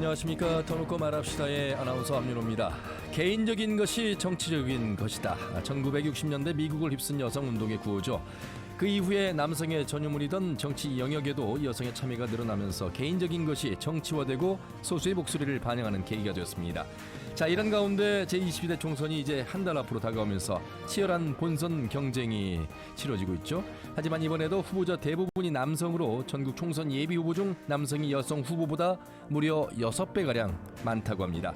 안녕하십니까. 터놓고 말합시다의 아나운서 안민호입니다. 개인적인 것이 정치적인 것이다. 1960년대 미국을 휩쓴 여성운동의 구호죠. 그 이후에 남성의 전유물이던 정치 영역에도 여성의 참여가 늘어나면서 개인적인 것이 정치화되고 소수의 목소리를 반영하는 계기가 되었습니다. 자, 이런 가운데 제22대 총선이 이제 한 달 앞으로 다가오면서 치열한 본선 경쟁이 치러지고 있죠. 하지만 이번에도 후보자 대부분이 남성으로 전국 총선 예비 후보 중 남성이 여성 후보보다 무려 6배가량 많다고 합니다.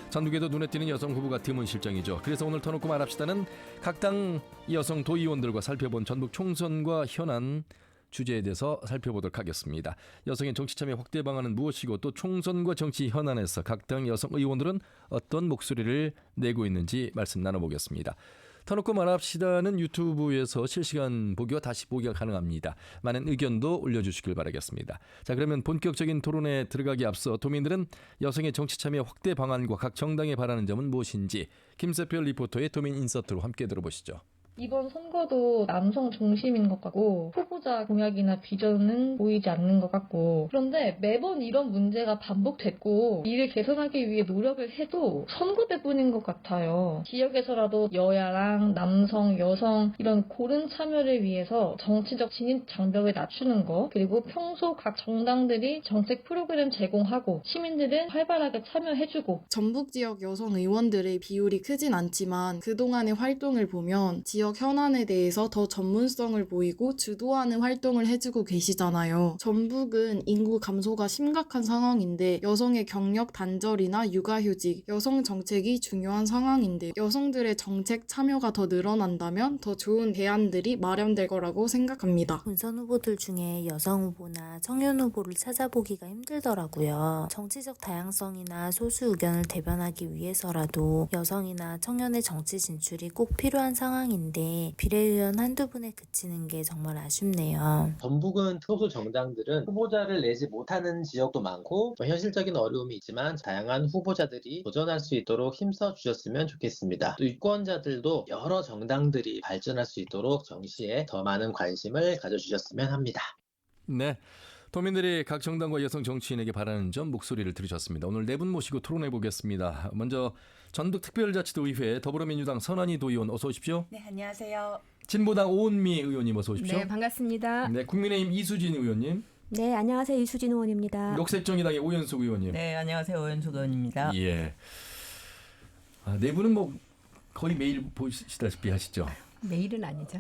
전국에도 눈에 띄는 여성 후보가 드문 실정이죠. 그래서 오늘 터놓고 말합시다는 각 당 여성 도의원들과 살펴본 전국 총선과 현안 주제에 대해서 살펴보도록 하겠습니다. 여성의 정치 참여 확대 방안은 무엇이고 또 총선과 정치 현안에서 각 당 여성 의원들은 어떤 목소리를 내고 있는지 말씀 나눠보겠습니다. 터놓고 말합시다는 유튜브에서 실시간 보기와 다시 보기가 가능합니다. 많은 의견도 올려주시길 바라겠습니다. 자, 그러면 본격적인 토론에 들어가기 앞서 도민들은 여성의 정치 참여 확대 방안과 각 정당에 바라는 점은 무엇인지 김세별 리포터의 도민 인서트로 함께 들어보시죠. 이번 선거도 남성 중심인 것 같고 후보자 공약이나 비전은 보이지 않는 것 같고, 그런데 매번 이런 문제가 반복됐고 이를 개선하기 위해 노력을 해도 선거 때뿐인 것 같아요. 지역에서라도 여야랑 남성, 여성 이런 고른 참여를 위해서 정치적 진입 장벽을 낮추는 거, 그리고 평소 각 정당들이 정책 프로그램 제공하고 시민들은 활발하게 참여해주고. 전북 지역 여성 의원들의 비율이 크진 않지만 그동안의 활동을 보면 지역 현안에 대해서 더 전문성을 보이고 주도하는 활동을 해주고 계시잖아요. 전북은 인구 감소가 심각한 상황인데 여성의 경력 단절이나 육아휴직, 여성 정책이 중요한 상황인데 여성들의 정책 참여가 더 늘어난다면 더 좋은 대안들이 마련될 거라고 생각합니다. 본선 후보들 중에 여성 후보나 청년 후보를 찾아보기가 힘들더라고요. 정치적 다양성이나 소수 의견을 대변하기 위해서라도 여성이나 청년의 정치 진출이 꼭 필요한 상황인데 비례의원 한두 분에 그치는 게 정말 아쉽네요. 전북은 소수 정당들은 후보자를 내지 못하는 지역도 많고 현실적인 어려움이 있지만 다양한 후보자들이 도전할 수 있도록 힘써 주셨으면 좋겠습니다. 또 유권자들도 여러 정당들이 발전할 수 있도록 정치에 더 많은 관심을 가져주셨으면 합니다. 네. 도민들이 각 정당과 여성 정치인에게 바라는 점 목소리를 들으셨습니다. 오늘 네 분 모시고 토론해 보겠습니다. 먼저 전북특별자치도의회 더불어민주당 선환희 도의원 어서 오십시오. 네, 안녕하세요. 진보당 오은미 의원님 어서 오십시오. 네, 반갑습니다. 네, 국민의힘 이수진 의원님. 네, 안녕하세요. 이수진 의원입니다. 녹색정의당의 오연숙 의원님. 네, 안녕하세요. 오연숙 의원입니다. 예. 네 분은 뭐 거의 매일 보시다시피 하시죠. 매일은 아니죠.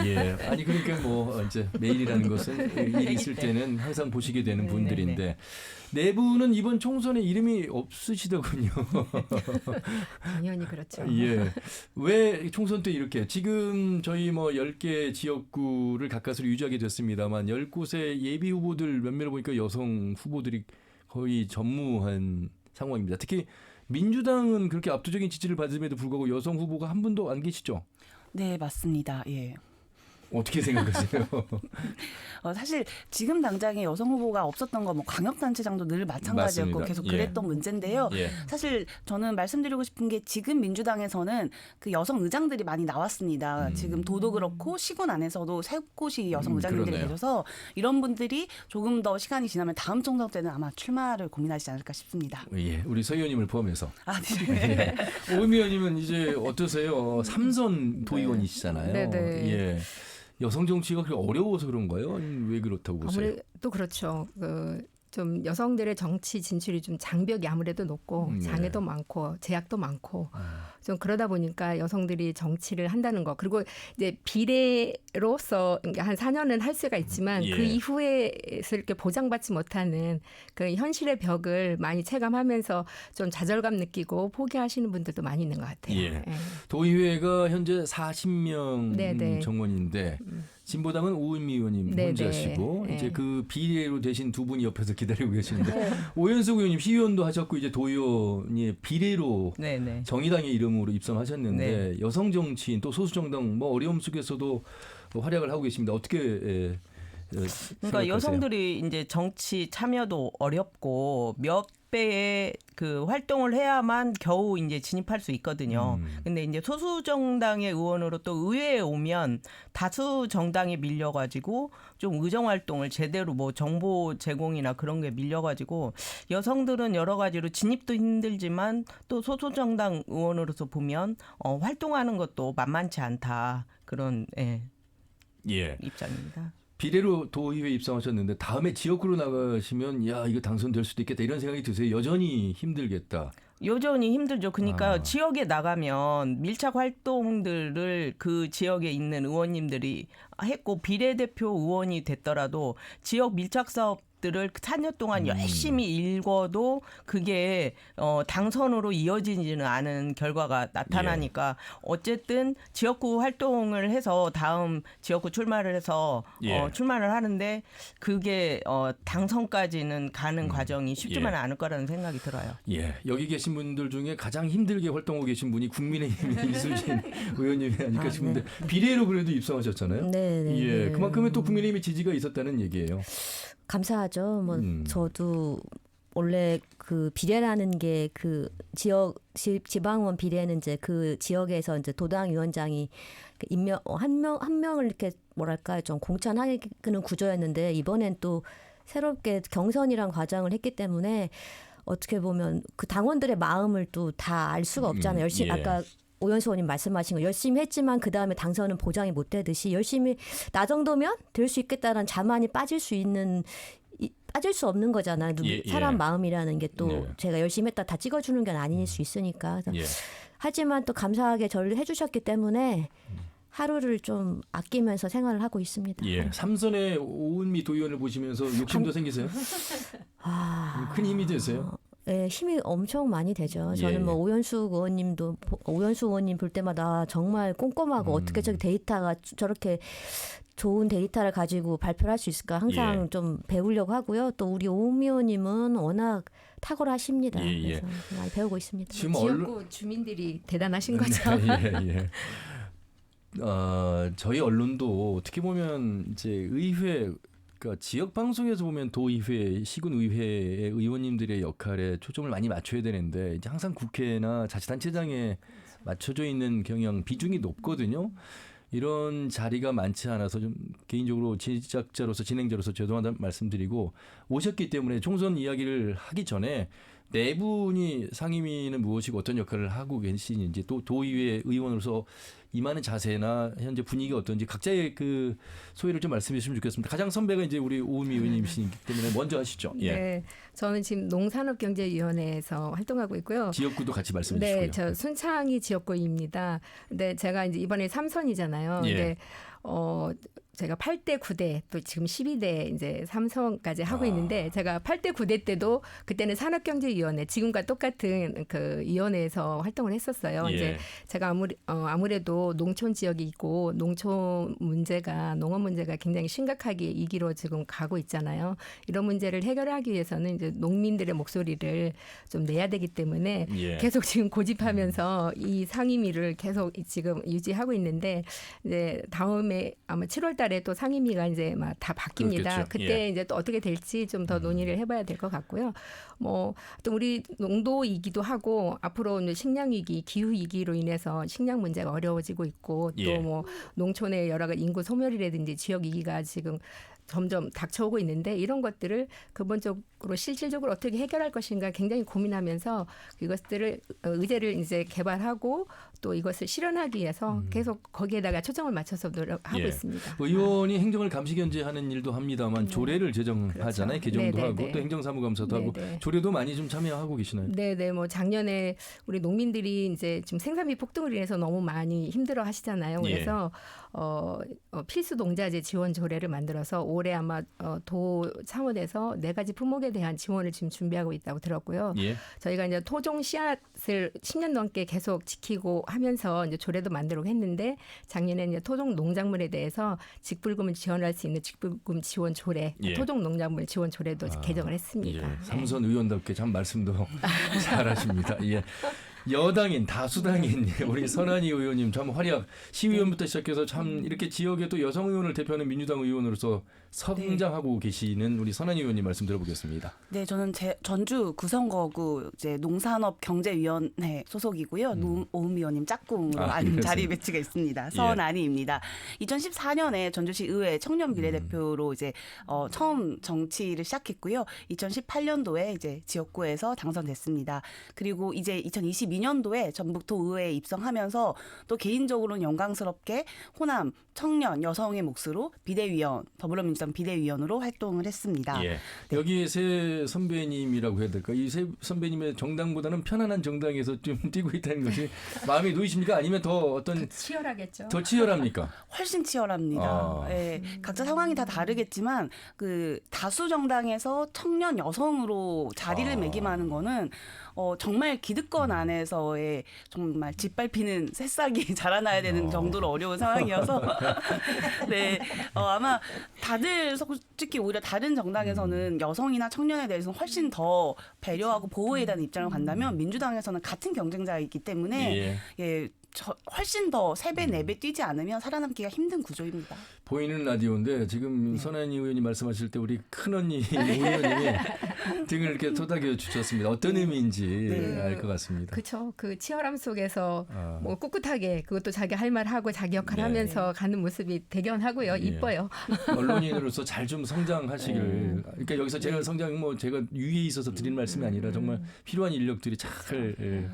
예. 아니 그러니까 뭐 이제 매일이라는 것은 일이 있을 때는 항상 보시게 되는 분들인데 네 분은 이번 총선에 이름이 없으시더군요. 당연히 그렇죠. 예. 왜 총선 때 이렇게 지금 저희 뭐 10개 지역구를 가까스로 유지하게 됐습니다만 10곳의 예비 후보들 몇몇을 보니까 여성 후보들이 거의 전무한 상황입니다. 특히 민주당은 그렇게 압도적인 지지를 받음에도 불구하고 여성 후보가 한 분도 안 계시죠? 네, 맞습니다. 예. 어떻게 생각하세요? 사실 지금 당장에 여성 후보가 없었던 거 뭐 광역단체장도 늘 마찬가지였고 맞습니다. 계속 그랬던 문제인데요. 예. 사실 저는 말씀드리고 싶은 게 지금 민주당에서는 그 여성 의장들이 많이 나왔습니다. 지금 도도 그렇고 시군 안에서도 세 곳이 여성 의장님들이 그러네요. 계셔서 이런 분들이 조금 더 시간이 지나면 다음 총선 때는 아마 출마를 고민하시지 않을까 싶습니다. 예, 우리 서 의원님을 포함해서. 네. 오은미 의원님은 이제 어떠세요? 삼선 도의원이시잖아요. 네, 네. 예. 여성 정치가 그렇게 어려워서 그런가요? 아니면 왜 그렇다고 보세요? 아무래도 그렇죠. 좀 여성들의 정치 진출이 좀 장벽이 아무래도 높고 네. 장애도 많고 제약도 많고 좀 그러다 보니까 여성들이 정치를 한다는 거, 그리고 이제 비례로서 한 4년은 할 수가 있지만 예. 그 이후에서 이렇게 보장받지 못하는 그 현실의 벽을 많이 체감하면서 좀 좌절감 느끼고 포기하시는 분들도 많이 있는 것 같아요. 예. 도의회가 현재 40명 네네. 정원인데 진보당은 오은미 의원님 네네. 혼자시고 네. 이제 그 비례로 되신 두 분이 옆에서 기다리고 계시는데 오연숙 의원님 시의원도 하셨고 이제 도의원이 비례로 네. 정의당의 이름으로 입성하셨는데 여성 정치인 또 소수 정당 뭐 어려움 속에서도 활약을 하고 계십니다. 어떻게 그러니까 여성들이 이제 정치 참여도 어렵고 몇 배의 그 활동을 해야만 겨우 이제 진입할 수 있거든요. 근데 이제 소수 정당의 의원으로 또 의회에 오면 다수 정당에 밀려가지고 좀 의정 활동을 제대로 뭐 정보 제공이나 그런 게 밀려가지고 여성들은 여러 가지로 진입도 힘들지만 또 소수 정당 의원으로서 보면 활동하는 것도 만만치 않다 그런 입장입니다. 비례로 도의회 입성하셨는데 다음에 지역구로 나가시면 야 이거 당선될 수도 있겠다 이런 생각이 드세요? 여전히 힘들겠다. 여전히 힘들죠. 그러니까 지역에 나가면 밀착 활동들을 그 지역에 있는 의원님들이 했고 비례대표 의원이 됐더라도 지역 밀착 사업들을 4년 동안 열심히 읽어도 그게 당선으로 이어지지는 않은 결과가 나타나니까 어쨌든 지역구 활동을 해서 다음 지역구 출마를 해서 출마를 하는데 그게 당선까지는 가는 과정이 쉽지만은 않을 거라는 생각이 들어요. 예, 여기 계신 분들 중에 가장 힘들게 활동하고 계신 분이 국민의힘 이수진 의원님이 아닐까 싶은데 비례로 그래도 입성하셨잖아요. 네. 예, 그만큼은 또 국민의힘의 지지가 있었다는 얘기예요. 감사하죠. 뭐 저도 원래 그 비례라는 게 그 지방의원 비례는 이제 그 지역에서 이제 도당 위원장이 임명 한 명을 이렇게 뭐랄까 좀 공천하는 구조였는데 이번엔 또 새롭게 경선이란 과정을 했기 때문에 어떻게 보면 그 당원들의 마음을 또 다 알 수가 없잖아요. 열심히 아까 오연수 의원님 말씀하신 거 열심히 했지만 그 다음에 당선은 보장이 못 되듯이 열심히 나 정도면 될 수 있겠다는 자만이 빠질 수 없는 거잖아요. 사람 마음이라는 게 또 제가 열심히 했다 다 찍어주는 게 아닐 수 있으니까. 하지만 또 감사하게 저를 해주셨기 때문에 하루를 좀 아끼면서 생활을 하고 있습니다. 예, 삼선의 오은미 도의원을 보시면서 욕심도 생기세요? 큰 힘이 되세요? 네, 힘이 엄청 많이 되죠. 저는 뭐 오연수 의원님 볼 때마다 정말 꼼꼼하고 어떻게 저기 데이터가 저렇게 좋은 데이터를 가지고 발표를 할 수 있을까 항상 좀 배우려고 하고요. 또 우리 오은미 의원님은 워낙 탁월하십니다. 그래서 많이 배우고 있습니다. 지금 지역구 주민들이 대단하신 거죠. 예. 저희 언론도 어떻게 보면 이제 의회 그러니까 지역 방송에서 보면 도의회, 시군의회의 의원님들의 역할에 초점을 많이 맞춰야 되는데 이제 항상 국회나 자치단체장에 맞춰져 있는 경향 비중이 높거든요. 이런 자리가 많지 않아서 좀 개인적으로 제작자로서 진행자로서 죄송하다는 말씀드리고 오셨기 때문에 총선 이야기를 하기 전에 네 분이 상임위는 무엇이고 어떤 역할을 하고 계시는지 또 도의회 의원으로서 임하는 자세나 현재 분위기가 어떤지 각자의 그 소회를 좀 말씀해 주시면 좋겠습니다. 가장 선배가 이제 우리 오은미 의원님이시기 때문에 먼저 하시죠. 예. 네, 저는 지금 농산업경제위원회에서 활동하고 있고요. 지역구도 같이 말씀해 주시고요. 네, 저 순창이 지역구입니다. 근데 제가 이제 이번에 3선이잖아요. 근데 제가 8대 9대 또 지금 12대 이제 3선까지 하고 있는데 제가 8대 9대 때도 그때는 산업경제위원회 지금과 똑같은 그 위원회에서 활동을 했었어요. 이제 제가 아무래도 농촌 지역이 있고 농촌 문제가 농업 문제가 굉장히 심각하게 이기로 지금 가고 있잖아요. 이런 문제를 해결하기 위해서는 이제 농민들의 목소리를 좀 내야 되기 때문에 계속 지금 고집하면서 이 상임위를 계속 지금 유지하고 있는데 이제 다음에 아마 7월달 또 상임위가 이제 막 다 바뀝니다. 그렇겠죠. 그때 이제 또 어떻게 될지 좀 더 논의를 해봐야 될 것 같고요. 뭐 또 우리 농도이기도 하고 앞으로 이제 식량 위기, 기후 위기로 인해서 식량 문제가 어려워지고 있고 또 뭐 농촌의 여러 가지 인구 소멸이라든지 지역 위기가 지금 점점 닥쳐오고 있는데 이런 것들을 근본적으로 실질적으로 어떻게 해결할 것인가 굉장히 고민하면서 이것들을 의제를 이제 개발하고 또 이것을 실현하기 위해서 계속 거기에다가 초점을 맞춰서 노력하고 있습니다. 의원이 행정을 감시 견제하는 일도 합니다만 조례를 제정하잖아요. 그렇죠. 개정도 하고 또 행정사무감사도 하고 조례도 많이 좀 참여하고 계시나요? 네네. 뭐 작년에 우리 농민들이 이제 지금 생산비 폭등을 인해서 너무 많이 힘들어 하시잖아요. 그래서 필수 농자재 지원 조례를 만들어서 올해 아마 도 차원에서 4가지 품목에 대한 지원을 지금 준비하고 있다고 들었고요. 저희가 이제 토종 씨앗을 10년 넘게 계속 지키고 하면서 이제 조례도 만들고 했는데 작년에 이제 토종 농작물에 대해서 직불금을 지원할 수 있는 직불금 지원 조례, 토종 농작물 지원 조례도 개정을 했습니다. 삼선 의원답게 참 말씀도 잘하십니다. 여당인 다수당인 우리 선한희 의원님 참 활약 시의원부터 시작해서 참 이렇게 지역에 또 여성 의원을 대표하는 민주당 의원으로서 성장하고 계시는 우리 선한희 의원님 말씀 들어보겠습니다. 네, 저는 전주 구성거구 이제 농산업경제위원회 소속이고요. 오은미 의원님 짝꿍으로 자리 배치가 있습니다. 선안희입니다. 2014년에 전주시 의회 청년 비례대표로 이제 처음 정치를 시작했고요. 2018년도에 이제 지역구에서 당선됐습니다. 그리고 이제 2022년도에 전북도 의회에 입성하면서 또 개인적으로는 영광스럽게 호남 청년 여성의 몫으로 비대위원 더불어민주당 비대위원으로 활동을 했습니다. 예. 여기에 새 선배님이라고 해야 될까? 이 새 선배님의 정당보다는 편안한 정당에서 좀 뛰고 있다는 것이 마음이 놓이십니까? 아니면 더 어떤 치열하겠죠. 더 치열합니까? 훨씬 치열합니다. 예, 각자 상황이 다 다르겠지만 그 다수 정당에서 청년 여성으로 자리를 매김하는 거는 정말 기득권 안에서의 정말 짓밟히는 새싹이 자라나야 되는 정도로 어려운 상황이어서 네, 아마 다들 솔직히 오히려 다른 정당에서는 여성이나 청년에 대해서는 훨씬 더 배려하고 보호해야 되는 입장을 간다면 민주당에서는 같은 경쟁자이기 때문에 훨씬 더 3배, 4배 뛰지 않으면 살아남기가 힘든 구조입니다. 보이는 라디오인데 지금 선한희 의원이 말씀하실 때 우리 큰언니 의원님이 등을 이렇게 토닥여 주셨습니다. 어떤 의미인지 알 것 같습니다. 그렇죠. 그 치열함 속에서 뭐 꿋꿋하게 그것도 자기 할 말 하고 자기 역할 하면서 가는 모습이 대견하고요. 이뻐요. 언론인으로서 잘 좀 성장하시길. 그러니까 여기서 제가 제가 유의에 있어서 드린 말씀이 아니라 정말 필요한 인력들이 잘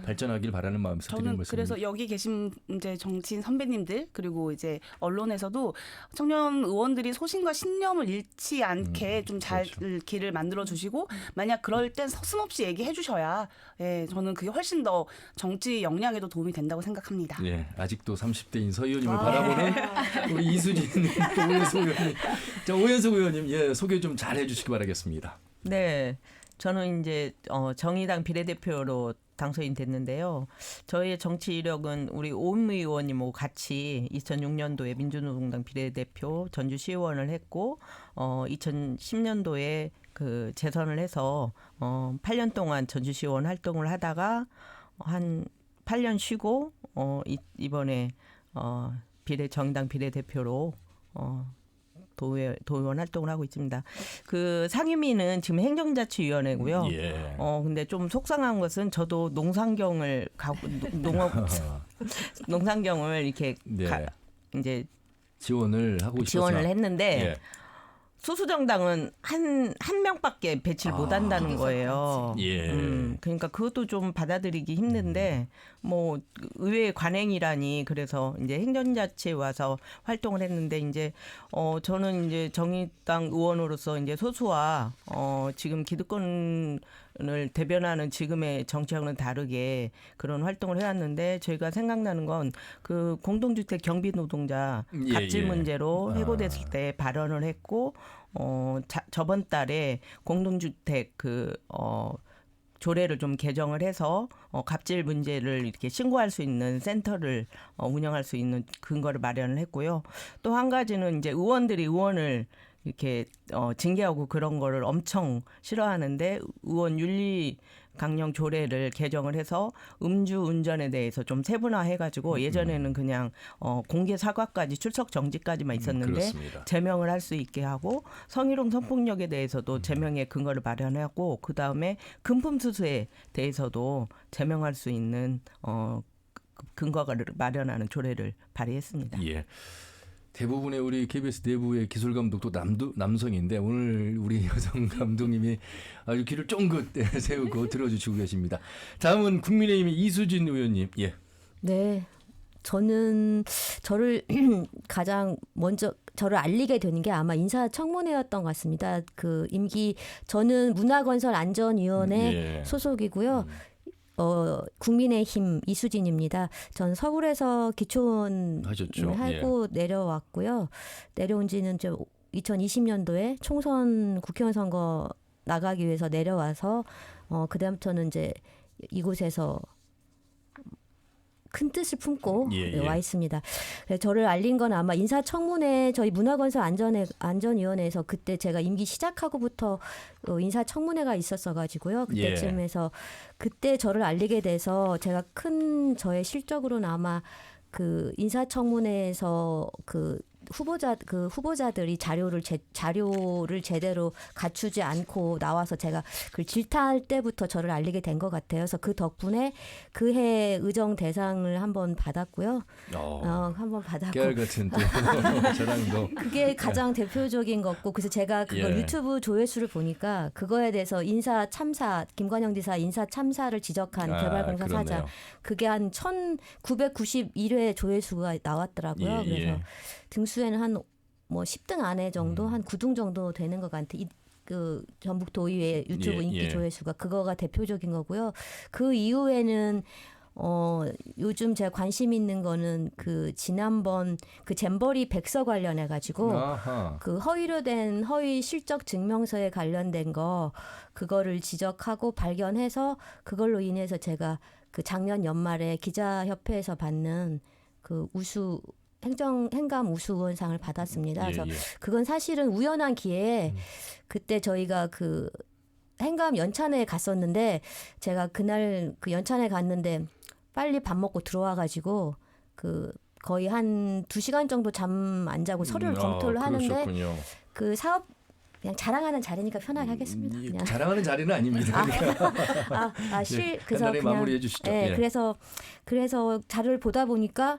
발전하길 바라는 마음에서 드리는 말씀입니다. 그래서 여기 계신 이제 정치인 선배님들 그리고 이제 언론에서도 청년 의원들이 소신과 신념을 잃지 않게 좀 잘 길을 만들어 주시고 만약 그럴 땐 서슴없이 얘기해 주셔야 저는 그게 훨씬 더 정치 역량에도 도움이 된다고 생각합니다. 네, 아직도 30대인 서 의원님을 바라보는 우리 이수진 오연석 의원님. 자, 오연석 의원님 소개 좀 잘 해주시기 바라겠습니다. 네, 저는 이제 정의당 비례대표로 당선이 됐는데요. 저의 정치 이력은 우리 오은미 의원님하고 같이 2006년도에 민주노동당 비례대표 전주시의원을 했고 2010년도에 그 재선을 해서 8년 동안 전주시의원 활동을 하다가 한 8년 쉬고 이번에 정의당 비례대표로 도의원 활동을 하고 있습니다. 그 상임위는 지금 행정자치위원회고요. 근데 좀 속상한 것은 저도 농산경을 농산경을 이렇게 이제 지원을 했는데 소수정당은 한 명밖에 배치를 못 한다는 거예요. 그러니까 그것도 좀 받아들이기 힘든데 뭐 의회 관행이라니 그래서 이제 행정자치에 와서 활동을 했는데 이제 저는 이제 정의당 의원으로서 이제 소수와 지금 기득권을 대변하는 지금의 정치하고는 다르게 그런 활동을 해왔는데 저희가 생각나는 건 그 공동주택 경비 노동자 갑질 문제로 해고됐을 때 발언을 했고 저번 달에 공동주택 조례를 좀 개정을 해서 갑질 문제를 이렇게 신고할 수 있는 센터를 운영할 수 있는 근거를 마련을 했고요. 또 한 가지는 이제 의원을 이렇게 징계하고 그런 거를 엄청 싫어하는데 의원 윤리 강령 조례를 개정을 해서 음주 운전에 대해서 좀 세분화해가지고 예전에는 그냥 공개 사과까지 출석 정지까지만 있었는데 제명을 할 수 있게 하고 성희롱 성폭력에 대해서도 제명의 근거를 마련하고 그 다음에 금품 수수에 대해서도 제명할 수 있는 근거를 마련하는 조례를 발의했습니다. 예. 대부분의 우리 KBS 내부의 기술 감독도 남성인데 오늘 우리 여성 감독님이 아주 귀를 쫑긋 세우고 들어주시고 계십니다. 다음은 국민의힘의 이수진 의원님. 네, 저는 저를 가장 먼저 저를 알리게 되는 게 아마 인사청문회였던 것 같습니다. 그 임기 저는 문화건설안전위원회 소속이고요. 국민의힘 이수진입니다. 전 서울에서 기초원 하고 내려왔고요. 내려온 지는 2020년도에 총선 국회의원 선거 나가기 위해서 내려와서 그다음부터는 이제 이곳에서 큰 뜻을 품고 예. 와 있습니다. 그래서 저를 알린 건 아마 인사청문회 저희 문화건설 안전위원회에서 그때 제가 임기 시작하고부터 인사청문회가 있었어가지고요. 그때쯤에서 그때 저를 알리게 돼서 제가 큰 저의 실적으로는 아마 그 인사청문회에서 그 후보자들이 자료를 제대로 갖추지 않고 나와서 제가 그 질타할 때부터 저를 알리게 된 것 같아요. 그래서 그 덕분에 그해 의정 대상을 한번 받았고요. 한번 받았고. 깨알 같은 또 저랑도. 그게 가장 대표적인 거고, 그래서 제가 그걸 유튜브 조회수를 보니까 그거에 대해서 인사 참사, 김관영 지사 인사 참사를 지적한 개발공사 사장, 그게 한 1991회 조회수가 나왔더라고요. 그래서 등수에는 한 뭐 10등 안에 정도, 한 9등 정도 되는 것 같아요. 그 전북 도의회 유튜브 인기 조회수가 그거가 대표적인 거고요. 그 이후에는 요즘 제가 관심 있는 거는 그 지난번 그 잼버리 백서 관련해 가지고 그 허위로 된 허위 실적 증명서에 관련된 거 그거를 지적하고 발견해서 그걸로 인해서 제가 그 작년 연말에 기자협회에서 받는 그 행감 우수의원상을 받았습니다. 그래서 그건 사실은 우연한 기회에 그때 저희가 그 행감 연찬회에 갔었는데 제가 그날 그 연찬회 갔는데 빨리 밥 먹고 들어와가지고 그 거의 한 2시간 정도 잠 안 자고 서류를 검토를 하는데 그러셨군요. 그 사업 그냥 자랑하는 자리니까 편하게 하겠습니다. 그냥. 자랑하는 자리는 아닙니다. 그래서 그냥 마무리해 주시죠. 그래서 자료를 보다 보니까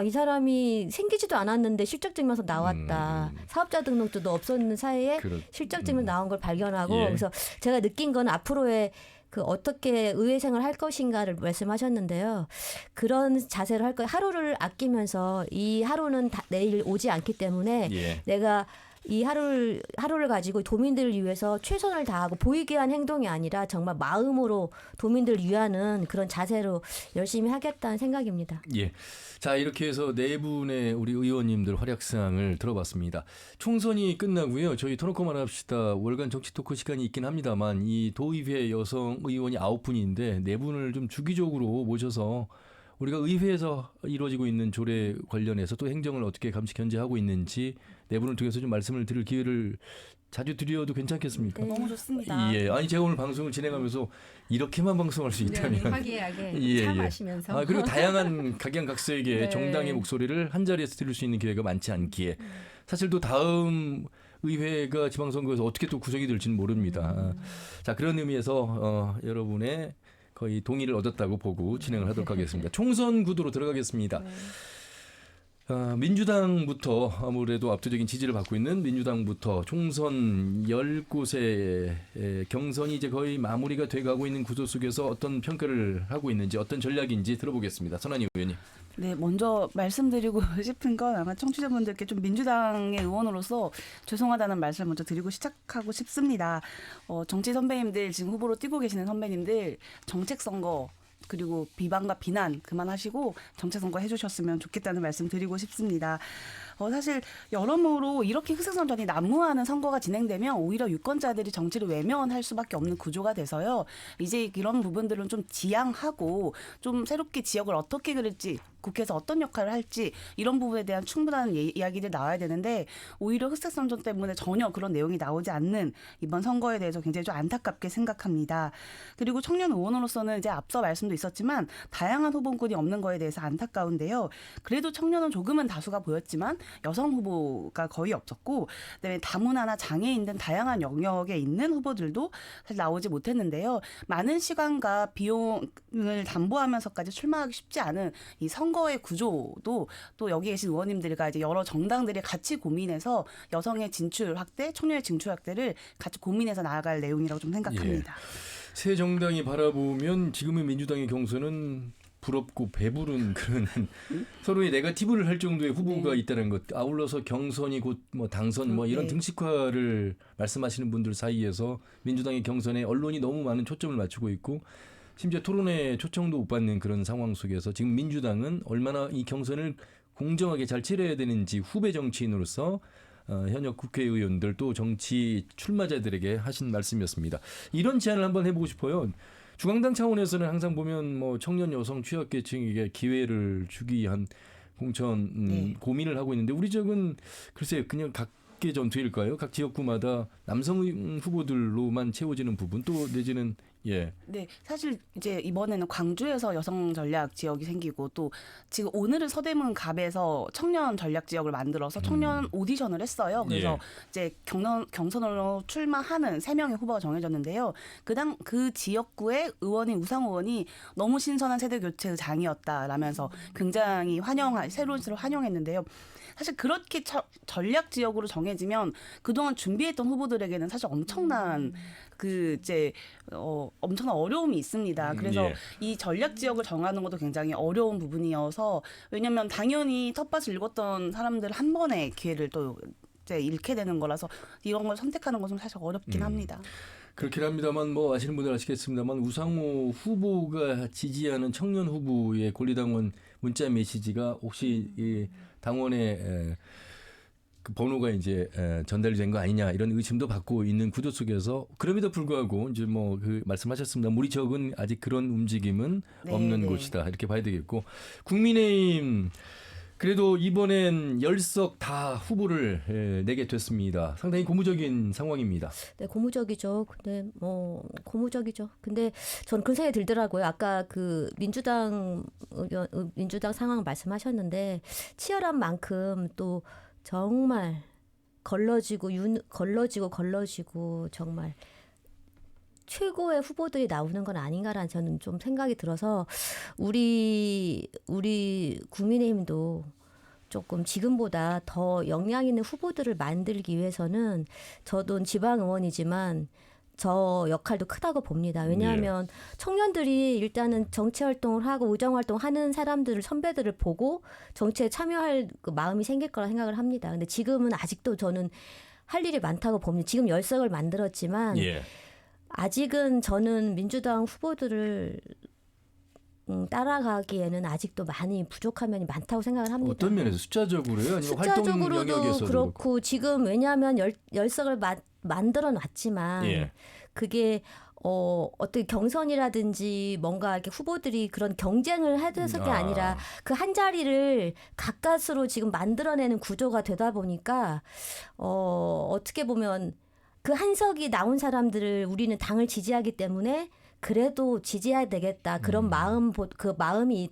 이 사람이 생기지도 않았는데 실적증명서 나왔다. 사업자 등록증도 없었는 사이에 실적증명 나온 걸 발견하고 그래서 제가 느낀 건 앞으로의 그 어떻게 의회생활 할 것인가를 말씀하셨는데요. 그런 자세를 할 거예요. 하루를 아끼면서 이 하루는 내일 오지 않기 때문에 내가 이 하루를 가지고 도민들을 위해서 최선을 다하고 보이게 한 행동이 아니라 정말 마음으로 도민들을 위하는 그런 자세로 열심히 하겠다는 생각입니다. 자, 이렇게 해서 네 분의 우리 의원님들 활약상을 들어봤습니다. 총선이 끝나고요. 저희 토론 그만합시다. 월간 정치 토크 시간이 있긴 합니다만 이 도의회 여성 의원이 9분인데 4분을 좀 주기적으로 모셔서 우리가 의회에서 이루어지고 있는 조례 관련해서 또 행정을 어떻게 감시 견제하고 있는지 4분을 통해서 좀 말씀을 드릴 기회를 자주 드려도 괜찮겠습니까? 너무 좋습니다. 아니 제가 오늘 방송을 진행하면서 이렇게만 방송할 수 있다면 화기애애하게 차 마시면서 그리고 다양한 각양각색의 정당의 목소리를 한 자리에서 들을 수 있는 기회가 많지 않기에 사실 또 다음 의회가 지방선거에서 어떻게 또 구성이 될지는 모릅니다. 자, 그런 의미에서 여러분의 거의 동의를 얻었다고 보고 진행을 하도록 하겠습니다. 총선 구도로 들어가겠습니다. 민주당부터 아무래도 압도적인 지지를 받고 있는 민주당부터 총선 10곳의 경선이 이제 거의 마무리가 돼가고 있는 구조 속에서 어떤 평가를 하고 있는지 어떤 전략인지 들어보겠습니다. 선한희 의원님. 네, 먼저 말씀드리고 싶은 건 아마 청취자분들께 좀 민주당의 의원으로서 죄송하다는 말씀을 먼저 드리고 시작하고 싶습니다. 정치 선배님들, 지금 후보로 뛰고 계시는 선배님들 정책 선거 그리고 비방과 비난 그만하시고 정책 선거 해주셨으면 좋겠다는 말씀 드리고 싶습니다. 사실 여러모로 이렇게 희생선전이 난무하는 선거가 진행되면 오히려 유권자들이 정치를 외면할 수밖에 없는 구조가 돼서요. 이제 이런 부분들은 좀 지양하고 좀 새롭게 지역을 어떻게 그릴지 국회에서 어떤 역할을 할지 이런 부분에 대한 충분한 이야기들 나와야 되는데 오히려 흑색선전 때문에 전혀 그런 내용이 나오지 않는 이번 선거에 대해서 굉장히 좀 안타깝게 생각합니다. 그리고 청년 의원으로서는 이제 앞서 말씀도 있었지만 다양한 후보군이 없는 거에 대해서 안타까운데요. 그래도 청년은 조금은 다수가 보였지만 여성 후보가 거의 없었고 그다음에 다문화나 장애인 등 다양한 영역에 있는 후보들도 사실 나오지 못했는데요. 많은 시간과 비용을 담보하면서까지 출마하기 쉽지 않은 이 선거의 구조도 또 여기 계신 의원님들과 이제 여러 정당들이 같이 고민해서 여성의 진출 확대, 청년의 진출 확대를 같이 고민해서 나아갈 내용이라고 좀 생각합니다. 새 정당이 바라보면 지금의 민주당의 경선은 부럽고 배부른 그런 서로의 네거티브를 할 정도의 후보가 있다는 것. 아울러서 경선이 곧 뭐 당선 뭐 이런 등식화를 말씀하시는 분들 사이에서 민주당의 경선에 언론이 너무 많은 초점을 맞추고 있고 심지어 토론에 초청도 못 받는 그런 상황 속에서 지금 민주당은 얼마나 이 경선을 공정하게 잘 치러야 되는지 후배 정치인으로서 현역 국회의원들 또 정치 출마자들에게 하신 말씀이었습니다. 이런 제안을 한번 해보고 싶어요. 중앙당 차원에서는 항상 보면 뭐 청년 여성 취약계층에게 기회를 주기 위한 공천 고민을 하고 있는데 우리 지역은 글쎄 그냥 각계 전투일까요? 각 지역구마다 남성 후보들로만 채워지는 부분 또 내지는 예. 네, 사실 이제 이번에는 광주에서 여성 전략 지역이 생기고 또 지금 오늘은 서대문 갑에서 청년 전략 지역을 만들어서 청년 오디션을 했어요. 그래서 이제 경선으로 출마하는 3명의 후보가 정해졌는데요. 그 지역구의 의원인 우상호 의원이 너무 신선한 세대 교체의 장이었다라면서 굉장히 새로운 시를 환영했는데요. 사실 그렇게 전략 지역으로 정해지면 그동안 준비했던 후보들에게는 사실 엄청난 엄청난 어려움이 있습니다. 그래서 이 전략 지역을 정하는 것도 굉장히 어려운 부분이어서 왜냐하면 당연히 텃밭을 읽었던 사람들 한 번의 기회를 또 이제 잃게 되는 거라서 이런 걸 선택하는 것은 사실 어렵긴 합니다. 그렇긴 합니다만 뭐 아시는 분들 아시겠습니다만 우상호 후보가 지지하는 청년 후보의 권리당원 문자 메시지가 혹시 이 당원의 그 번호가 이제 전달이 된 거 아니냐 이런 의심도 받고 있는 구도 속에서 그럼에도 불구하고 이제 뭐 그 말씀하셨습니다. 우리 지역은 아직 그런 움직임은 없는 곳이다 이렇게 봐야 되겠고 국민의힘 그래도 이번엔 10석 다 후보를 내게 됐습니다. 상당히 고무적인 상황입니다. 네, 고무적이죠. 근데 고무적이죠. 근데 저는 그런 생각이 들더라고요. 아까 그 민주당 상황 말씀하셨는데 치열한 만큼 또 정말 걸러지고 정말 최고의 후보들이 나오는 건 아닌가라는 저는 좀 생각이 들어서 우리 국민의힘도 조금 지금보다 더 역량 있는 후보들을 만들기 위해서는 저도 지방 의원이지만 저 역할도 크다고 봅니다. 왜냐하면 청년들이 일단은 정치 활동을 하고 의정 활동하는 사람들을 선배들을 보고 정치에 참여할 그 마음이 생길 거라 생각을 합니다. 근데 지금은 아직도 저는 할 일이 많다고 봅니다. 지금 10석을 만들었지만 아직은 저는 민주당 후보들을 따라가기에는 아직도 많이 부족한 면이 많다고 생각을 합니다. 어떤 면에서 숫자적으로요? 아니면 활동 숫자적으로도 영역에서도 그렇고 지금 왜냐하면 10석을 만들어 놨지만 그게 어떤 경선이라든지 뭔가 이렇게 후보들이 그런 경쟁을 해서 게 아니라 그 한 자리를 가까스로 지금 만들어내는 구조가 되다 보니까 어떻게 보면 그 한 석이 나온 사람들을 우리는 당을 지지하기 때문에 그래도 지지해야 되겠다. 그런 마음이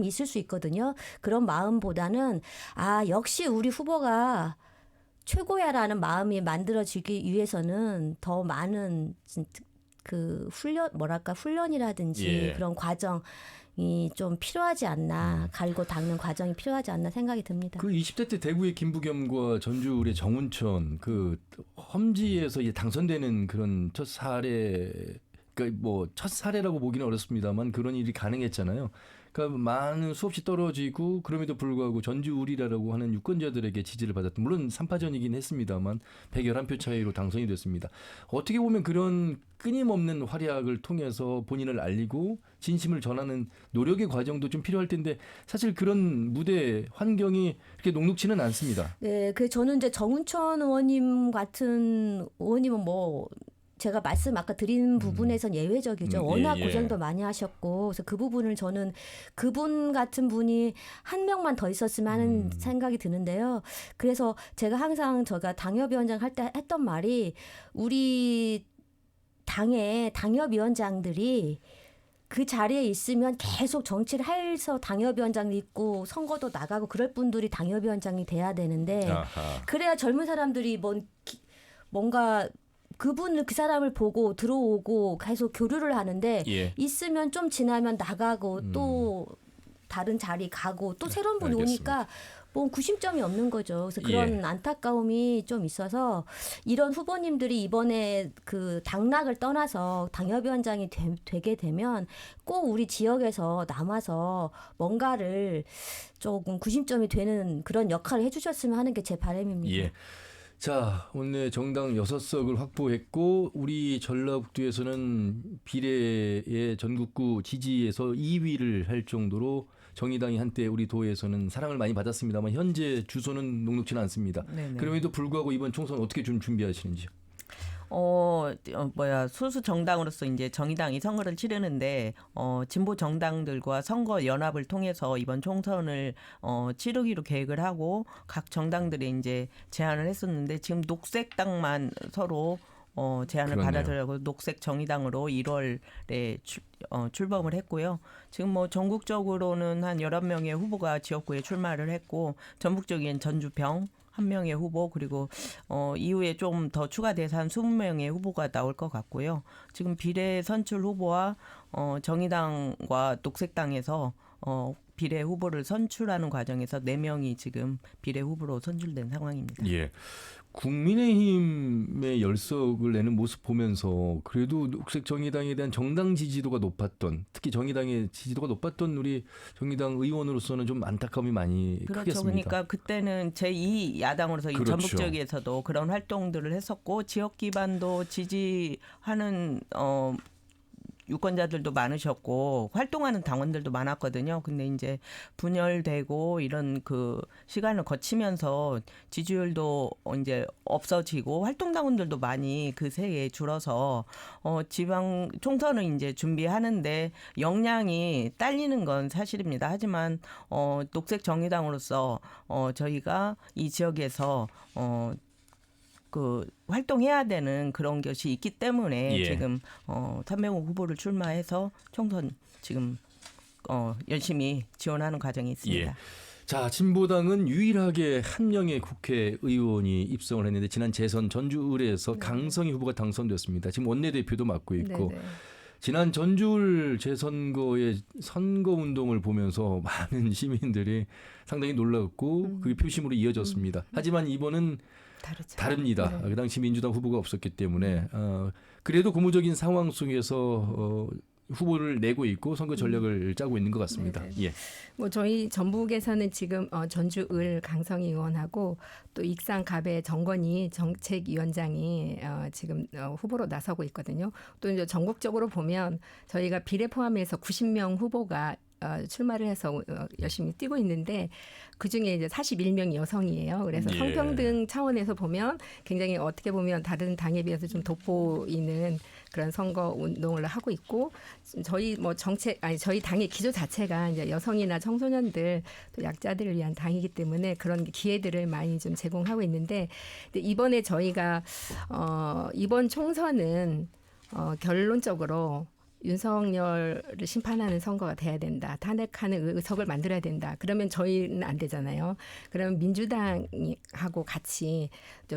있을 수 있거든요. 그런 마음보다는 역시 우리 후보가 최고야라는 마음이 만들어지기 위해서는 더 많은 그 훈련이라든지 그런 과정이 좀 필요하지 않나, 갈고 닦는 과정이 필요하지 않나 생각이 듭니다. 그 20대 때 대구의 김부겸과 전주의 정운천 그 험지에서 당선되는 그런 첫 사례, 그러니까 뭐 첫 사례라고 보기는 어렵습니다만 그런 일이 가능했잖아요. 그러니까 많은 수없이 떨어지고 그럼에도 불구하고 전주 우리라라고 하는 유권자들에게 지지를 받았던 물론 3파전이긴 했습니다만 111표 차이로 당선이 됐습니다. 어떻게 보면 그런 끊임없는 활약을 통해서 본인을 알리고 진심을 전하는 노력의 과정도 좀 필요할 텐데 사실 그런 무대 환경이 그렇게 녹록지는 않습니다. 네, 저는 이제 정운천 의원님 같은 의원님은 제가 말씀 아까 드린 부분에선 예외적이죠. 워낙 고생도 많이 하셨고 그래서 그 부분을 저는 그분 같은 분이 한 명만 더 있었으면 하는 생각이 드는데요. 그래서 제가 항상 제가 당협위원장 할 때 했던 말이 우리 당의 당협위원장들이 그 자리에 있으면 계속 정치를 해서 당협위원장이 있고 선거도 나가고 그럴 분들이 당협위원장이 돼야 되는데 그래야 젊은 사람들이 뭔가 그 사람을 보고 들어오고 계속 교류를 하는데 있으면 좀 지나면 나가고 또 다른 자리 가고 또 새로운 분이 오니까 구심점이 없는 거죠. 그래서 그런 안타까움이 좀 있어서 이런 후보님들이 이번에 그 당락을 떠나서 당협위원장이 되게 되면 꼭 우리 지역에서 남아서 뭔가를 조금 구심점이 되는 그런 역할을 해주셨으면 하는 게 제 바람입니다. 자, 오늘 정당 6석을 확보했고 우리 전라북도에서는 비례의 전국구 지지에서 2위를 할 정도로 정의당이 한때 우리 도에서는 사랑을 많이 받았습니다만 현재 주소는 녹록지는 않습니다. 그럼에도 불구하고 이번 총선 어떻게 좀 준비하시는지요? 소수 정당으로서 이제 정의당이 선거를 치르는데 진보 정당들과 선거 연합을 통해서 이번 총선을 치르기로 계획을 하고 각 정당들이 이제 제안을 했었는데 지금 녹색당만 서로 제안을 그렇네요. 받아들여고 녹색 정의당으로 1월에 출범을 했고요. 지금 뭐 전국적으로는 한 11명의 후보가 지역구에 출마를 했고 전북적인 전주평 1명의 후보 그리고 이후에 좀 더 추가돼서 한 20명의 후보가 나올 것 같고요. 지금 비례 선출 후보와 정의당과 녹색당에서 비례 후보를 선출하는 과정에서 4명이 지금 비례 후보로 선출된 상황입니다. 예. 국민의힘의 열석을 내는 모습 보면서 그래도 녹색 정의당에 대한 정당 지지도가 높았던, 특히 정의당의 지지도가 높았던 우리 정의당 의원으로서는 좀 안타까움이 많이 그렇죠. 크겠습니다. 그러니까 그때는 제2 야당으로서 이 그렇죠. 전북 지역에서도 그런 활동들을 했었고 지역 기반도 지지하는 유권자들도 많으셨고 활동하는 당원들도 많았거든요. 근데 이제 분열되고 이런 그 시간을 거치면서 지지율도 이제 없어지고 활동 당원들도 많이 그 새에 줄어서 지방 총선을 이제 준비하는데 역량이 딸리는 건 사실입니다. 하지만 녹색 정의당으로서 저희가 이 지역에서 그 활동해야 되는 그런 것이 있기 때문에 예. 지금 300호 후보를 출마해서 총선 지금 열심히 지원하는 과정이 있습니다. 예. 자, 진보당은 유일하게 한 명의 국회의원이 입성을 했는데 지난 재선 전주 의뢰에서 강성희 후보가 당선되었습니다. 지금 원내대표도 맡고 있고 네네. 지난 전주을 재선거의 선거 운동을 보면서 많은 시민들이 상당히 놀랐고 그게 표심으로 이어졌습니다. 하지만 이번은 다르죠. 다릅니다. 네. 그 당시 민주당 후보가 없었기 때문에 그래도 고무적인 상황 속에서 후보를 내고 있고 선거 전략을 짜고 있는 것 같습니다. 네네. 예. 뭐 저희 전북에서는 지금 전주을 강성희 의원하고 또 익산 갑의 정건희 정책위원장이 지금 후보로 나서고 있거든요. 또 이제 전국적으로 보면 저희가 비례 포함해서 90명 후보가 출마를 해서 열심히 뛰고 있는데 그중에 이제 41명이 여성이에요. 그래서 예. 성평등 차원에서 보면 굉장히 어떻게 보면 다른 당에 비해서 좀 돋보이는 그런 선거 운동을 하고 있고 저희 뭐 저희 당의 기조 자체가 이제 여성이나 청소년들 또 약자들을 위한 당이기 때문에 그런 기회들을 많이 좀 제공하고 있는데 근데 이번에 저희가 이번 총선은 결론적으로 윤석열을 심판하는 선거가 돼야 된다. 탄핵하는 의석을 만들어야 된다. 그러면 저희는 안 되잖아요. 그러면 민주당하고 같이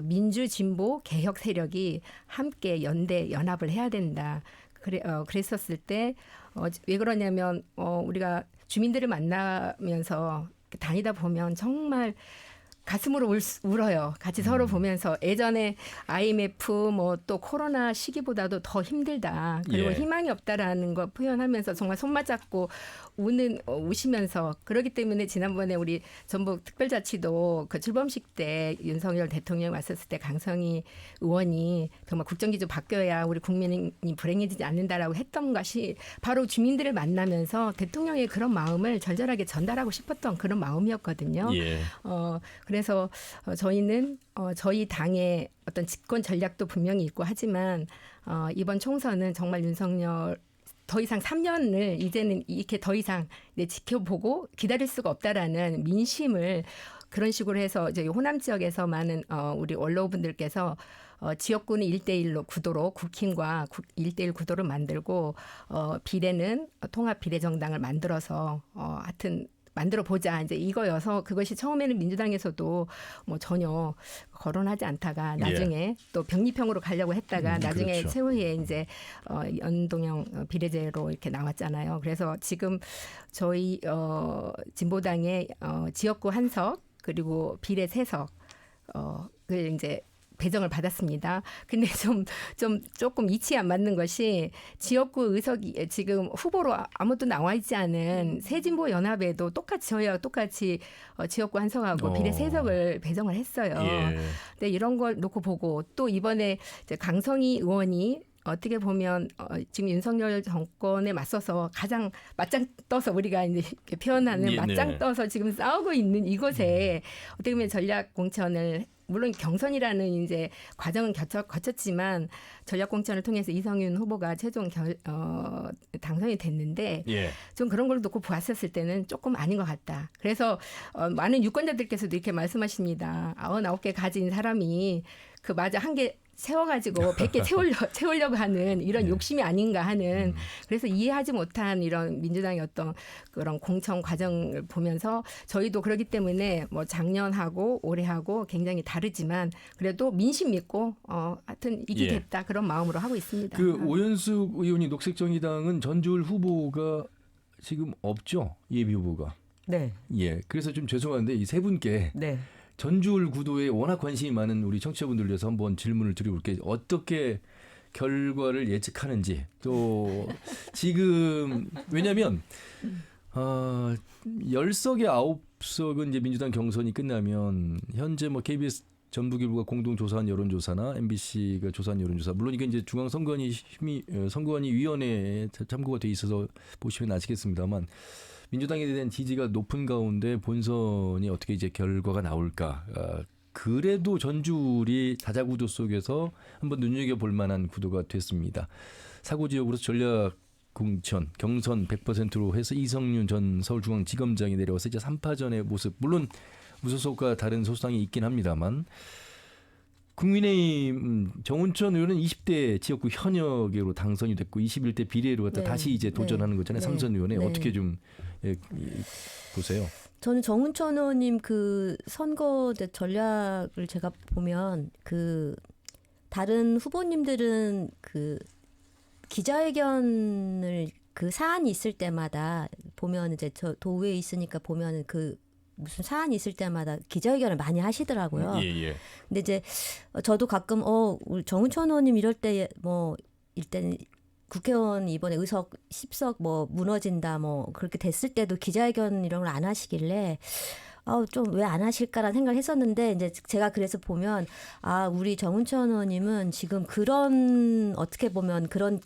민주 진보 개혁 세력이 함께 연합을 해야 된다. 그랬었을 때 왜 그러냐면 우리가 주민들을 만나면서 다니다 보면 정말 가슴으로 울어요. 같이 서로 보면서 예전에 IMF 뭐 또 코로나 시기보다도 더 힘들다. 그리고 예. 희망이 없다라는 거 표현하면서 정말 손만 잡고 우시면서 그러기 때문에 지난번에 우리 전북 특별자치도 그 출범식 때 윤석열 대통령 왔었을 때 강성희 의원이 정말 국정기조 바뀌어야 우리 국민이 불행해지지 않는다라고 했던 것이 바로 주민들을 만나면서 대통령의 그런 마음을 절절하게 전달하고 싶었던 그런 마음이었거든요. 예. 그래서 저희는 저희 당의 어떤 집권 전략도 분명히 있고 하지만 이번 총선은 정말 윤석열 더 이상 3년을 이제는 이렇게 더 이상 지켜보고 기다릴 수가 없다라는 민심을 그런 식으로 해서 이제 호남 지역에서 많은 우리 원로분들께서 지역구는 1대1로 구도로 국힘과 1대1 구도를 만들고 비례는 통합 비례정당을 만들어서 하여튼 만들어 보자 이제 이거여서 그것이 처음에는 민주당에서도 뭐 전혀 거론하지 않다가 나중에 또 병립형으로 가려고 했다가 나중에 그렇죠. 최후에 이제 연동형 비례제로 이렇게 나왔잖아요. 그래서 지금 저희 진보당의 지역구 1석 그리고 비례 3석 그 이제 배정을 받았습니다. 근데 조금 이치에 안 맞는 것이 지역구 의석이 지금 후보로 아무도 나와 있지 않은 새진보 연합에도 저희와 똑같이 지역구 1석하고 비례 3석을 배정을 했어요. 예. 근데 이런 걸 놓고 보고 또 이번에 이제 강성희 의원이 어떻게 보면 지금 윤석열 정권에 맞서서 가장 맞짱 떠서 우리가 이제 이렇게 표현하는 네, 맞짱 네. 떠서 지금 싸우고 있는 이곳에 어떻게 보면 전략 공천을 물론 경선이라는 이제 과정은 거쳤지만 전략 공천을 통해서 이성윤 후보가 최종 당선이 됐는데 예. 좀 그런 걸 놓고 보았었을 때는 조금 아닌 것 같다. 그래서 많은 유권자들께서도 이렇게 말씀하십니다. 99개 가진 사람이 그 맞아 한 개 세워가지고 100개 채우려고 하는 이런 욕심이 아닌가 하는 그래서 이해하지 못한 이런 민주당의 어떤 그런 공천 과정을 보면서 저희도 그렇기 때문에 뭐 작년하고 올해하고 굉장히 다르지만 그래도 민심 믿고 하여튼 이기겠다 그런 마음으로 하고 있습니다. 그 오연숙 의원이 녹색정의당은 전주울 후보가 지금 없죠, 예비 후보가. 네. 예. 그래서 좀 죄송한데 이 세 분께 네. 전주울 구도에 워낙 관심이 많은 우리 청취자분들 위해서 한번 질문을 드려볼게요. 어떻게 결과를 예측하는지 또 지금 왜냐하면 10석에 9석은 이제 민주당 경선이 끝나면 현재 뭐 KBS 전북일보가 공동 조사한 여론조사나 MBC가 조사한 여론조사 물론 이게 이제 선거관리 위원회에 참고가 돼 있어서 보시면 아시겠습니다만 민주당에 대한 지지가 높은 가운데 본선이 어떻게 이제 결과가 나올까? 그래도 전주울이 다자구도 속에서 한번 눈여겨볼 만한 구도가 됐습니다. 사고 지역으로서 전략 공천, 경선 100%로 해서 이성윤 전 서울중앙지검장이 내려와서 이제 3파전의 모습. 물론 무소속과 다른 소수당이 있긴 합니다만 국민의힘 정운천 의원은 20대 지역구 현역으로 당선이 됐고 21대 비례로 갖다 다시 이제 도전하는 거잖아요. 삼선 의원에 어떻게 좀 보세요? 저는 정운천 의원님 그 선거대 전략을 제가 보면 그 다른 후보님들은 그 기자회견을 그 사안이 있을 때마다 보면 이제 저 도의회에 있으니까 보면은 그 무슨 사안이 있을 때마다 기자회견을 많이 하시더라고요. 예. 근데 이제 저도 가끔 우리 정운천 의원님 이럴 때 뭐 일단 국회의원 이번에 의석 10석 뭐 무너진다 뭐 그렇게 됐을 때도 기자회견 이런 걸 안 하시길래 좀 왜 안 하실까라는 생각을 했었는데 이제 제가 그래서 보면 우리 정운천 의원님은 지금 그런 어떻게 보면 그런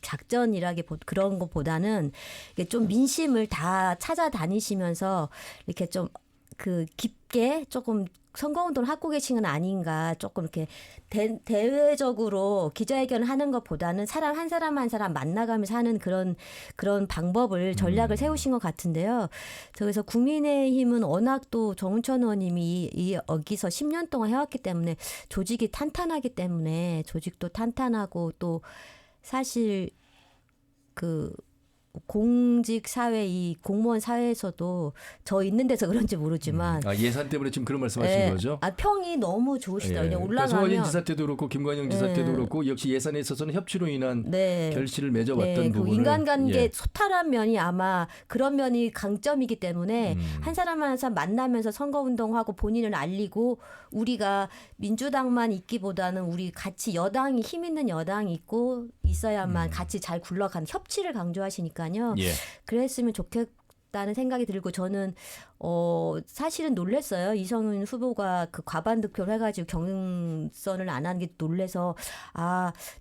그런 것보다는 이게 좀 민심을 다 찾아다니시면서 이렇게 좀 그 깊게 조금 선거운동을 하고 계신 건 아닌가 조금 이렇게 대외적으로 기자회견을 하는 것보다는 사람 한 사람 한 사람 만나가면서 하는 그런 방법을 전략을 세우신 것 같은데요. 그래서 국민의힘은 워낙 또 정운천 의원님이 여기서 10년 동안 해왔기 때문에 조직이 탄탄하기 때문에 조직도 탄탄하고 또 사실 그 공직 사회 이 공무원 사회에서도 저 있는 데서 그런지 모르지만 예산 때문에 지금 그런 말씀하시는 거죠? 평이 너무 좋으시다. 그냥 올라가면 송하진 지사 때도 그렇고 김관영 지사 때도 그렇고 역시 예산에 있어서는 협치로 인한 결실을 맺어왔던 그 부분을 인간관계 소탈한 면이 아마 그런 면이 강점이기 때문에 한 사람 한 사람 만나면서 선거운동하고 본인을 알리고 우리가 민주당만 있기보다는 우리 같이 여당이 힘 있는 여당이 있고 있어야만 같이 잘 굴러가는 협치를 강조하시니까요. 그랬으면 좋겠다는 생각이 들고 저는 사실은 놀랐어요. 이성윤 후보가 그 과반 득표를 해가지고 경선을 안 하는 게 놀라서